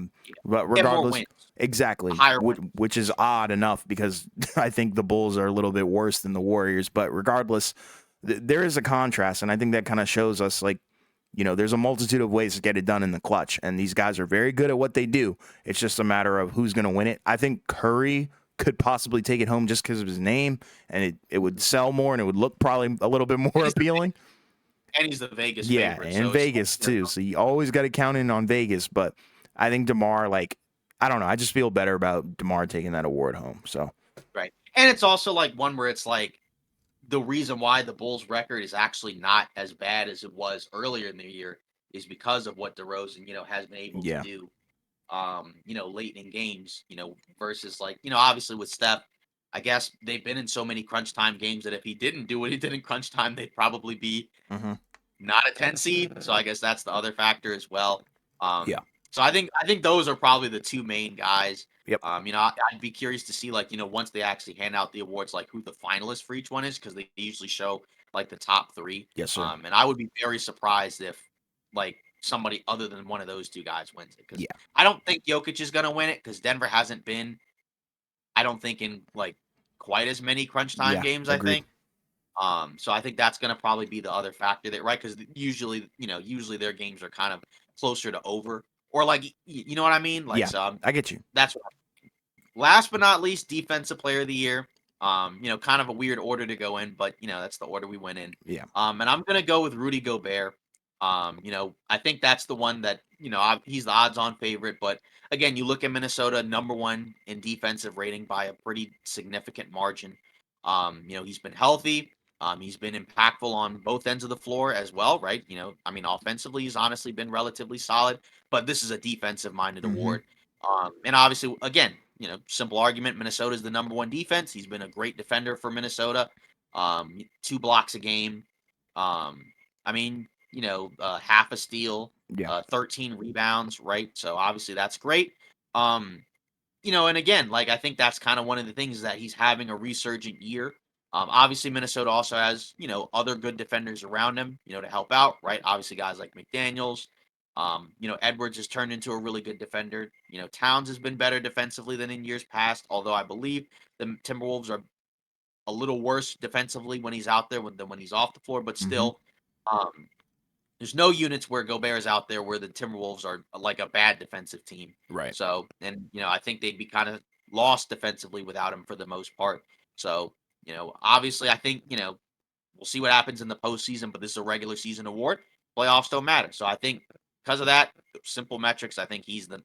Speaker 1: But
Speaker 2: Get more
Speaker 1: regardless,
Speaker 2: wins. A
Speaker 1: exactly,
Speaker 2: higher win.
Speaker 1: which is odd enough because I think the Bulls are a little bit worse than the Warriors. But regardless, there is a contrast, and I think that kind of shows us like. There's a multitude of ways to get it done in the clutch, and these guys are very good at what they do. It's just a matter of who's going to win it. I think Curry could possibly take it home just because of his name, and it would sell more, and it would look probably a little bit
Speaker 2: And
Speaker 1: more
Speaker 2: he's the
Speaker 1: appealing.
Speaker 2: Vegas
Speaker 1: Yeah,
Speaker 2: favorite,
Speaker 1: and
Speaker 2: so it's
Speaker 1: Vegas too. So you always got to count in on Vegas. But I think DeMar, like, I don't know. I just feel better about DeMar taking that award home. So
Speaker 2: right. And it's also like one where it's like the reason why the Bulls record is actually not as bad as it was earlier in the year is because of what DeRozan, has been able to
Speaker 1: yeah,
Speaker 2: do late in games, versus like, obviously with Steph, I guess they've been in so many crunch time games that if he didn't do what he did in crunch time, they'd probably be
Speaker 1: hmm,
Speaker 2: not a 10 seed. So I guess that's the other factor as well.
Speaker 1: yeah,
Speaker 2: So I think those are probably the two main guys.
Speaker 1: yep,
Speaker 2: I'd be curious to see like, once they actually hand out the awards, like who the finalists for each one is, because they usually show like the top three.
Speaker 1: yes, sir.
Speaker 2: And I would be very surprised if like somebody other than one of those two guys wins it. Because
Speaker 1: Yeah,
Speaker 2: I don't think Jokic is gonna win it because Denver hasn't been, I don't think, in like quite as many crunch time
Speaker 1: yeah,
Speaker 2: games, I
Speaker 1: agreed.
Speaker 2: think. So I think that's going to probably be the other factor that, right? Because usually their games are kind of closer to over, or like, you know what I mean? Like,
Speaker 1: Yeah,
Speaker 2: so
Speaker 1: I get you.
Speaker 2: that's what. Last but not least, defensive player of the year. Kind of a weird order to go in, but that's the order we went in.
Speaker 1: Yeah,
Speaker 2: And I'm gonna go with Rudy Gobert. I think that's the one that he's the odds-on favorite, but again, you look at Minnesota, number one in defensive rating by a pretty significant margin. He's been healthy. He's been impactful on both ends of the floor as well, right? I mean, offensively, he's honestly been relatively solid, but this is a defensive-minded
Speaker 1: hmm,
Speaker 2: award. And obviously, again, simple argument: Minnesota is the number one defense. He's been a great defender for Minnesota. 2 blocks a game. I mean, half a steal,
Speaker 1: yeah,
Speaker 2: 13 rebounds, right? So obviously that's great. Um, and again, like I think that's kind of one of the things is that he's having a resurgent year. Obviously, Minnesota also has, other good defenders around him, to help out, right? Obviously, guys like McDaniels. Edwards has turned into a really good defender. Towns has been better defensively than in years past, although I believe the Timberwolves are a little worse defensively when he's out there than when he's off the floor, but
Speaker 1: Hmm.
Speaker 2: still, um, there's no units where Gobert is out there where the Timberwolves are like a bad defensive team.
Speaker 1: Right.
Speaker 2: So, and I think they'd be kind of lost defensively without him for the most part. So, obviously, I think we'll see what happens in the postseason, but this is a regular season award. Playoffs don't matter. So I think because of that, simple metrics, I think he's the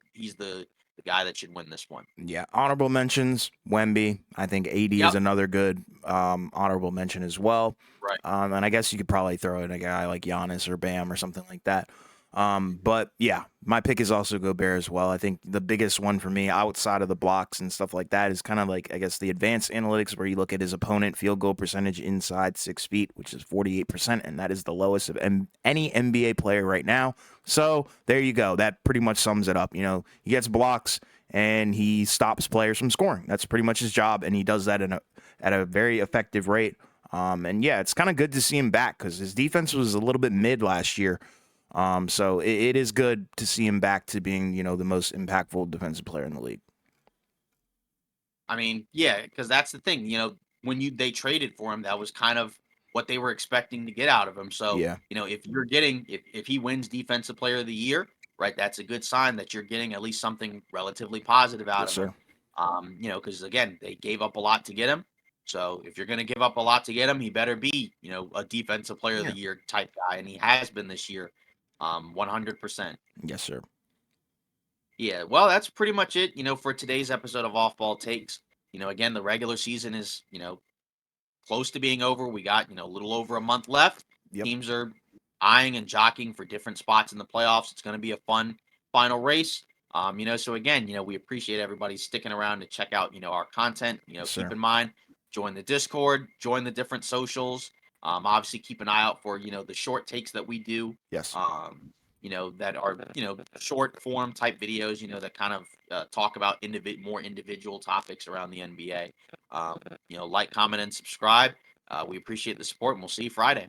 Speaker 2: guy that should win this one.
Speaker 1: Yeah, honorable mentions, Wemby. I think AD is
Speaker 2: Yep.
Speaker 1: another good honorable mention as well.
Speaker 2: Right.
Speaker 1: And I guess you could probably throw in a guy like Giannis or Bam or something like that. But yeah, my pick is also Gobert as well. I think the biggest one for me outside of the blocks and stuff like that is kind of like, I guess, the advanced analytics where you look at his opponent field goal percentage inside 6 feet, which is 48%, and that is the lowest of any NBA player right now. So there you go. That pretty much sums it up. He gets blocks and he stops players from scoring. That's pretty much his job, and he does that at a very effective rate. And yeah, it's kind of good to see him back because his defense was a little bit mid last year. So it is good to see him back to being, the most impactful defensive player in the league.
Speaker 2: I mean, yeah, because that's the thing. When they traded for him, that was kind of what they were expecting to get out of him. So,
Speaker 1: Yeah,
Speaker 2: if you're getting if he wins Defensive Player of the Year, right, that's a good sign that you're getting at least something relatively positive out
Speaker 1: yes,
Speaker 2: of him.
Speaker 1: sir.
Speaker 2: Because again, they gave up a lot to get him. So if you're going to give up a lot to get him, he better be, a Defensive Player of
Speaker 1: Yeah,
Speaker 2: the Year type guy, and he has been this year, 100%.
Speaker 1: yes, sir.
Speaker 2: Yeah, well, that's pretty much it, for today's episode of Off Ball Takes. Again, the regular season is, close to being over. We got, a little over a month left.
Speaker 1: Yep,
Speaker 2: Teams are eyeing and jockeying for different spots in the playoffs. It's going to be a fun final race. So again, we appreciate everybody sticking around to check out, our content.
Speaker 1: yes,
Speaker 2: Keep
Speaker 1: sir.
Speaker 2: in mind, join the Discord, join the different socials. Obviously keep an eye out for, the short takes that we do.
Speaker 1: Yes,
Speaker 2: That are, short form type videos, that kind of talk about more individual topics around the NBA. Like, comment, and subscribe. We appreciate the support, and we'll see you Friday.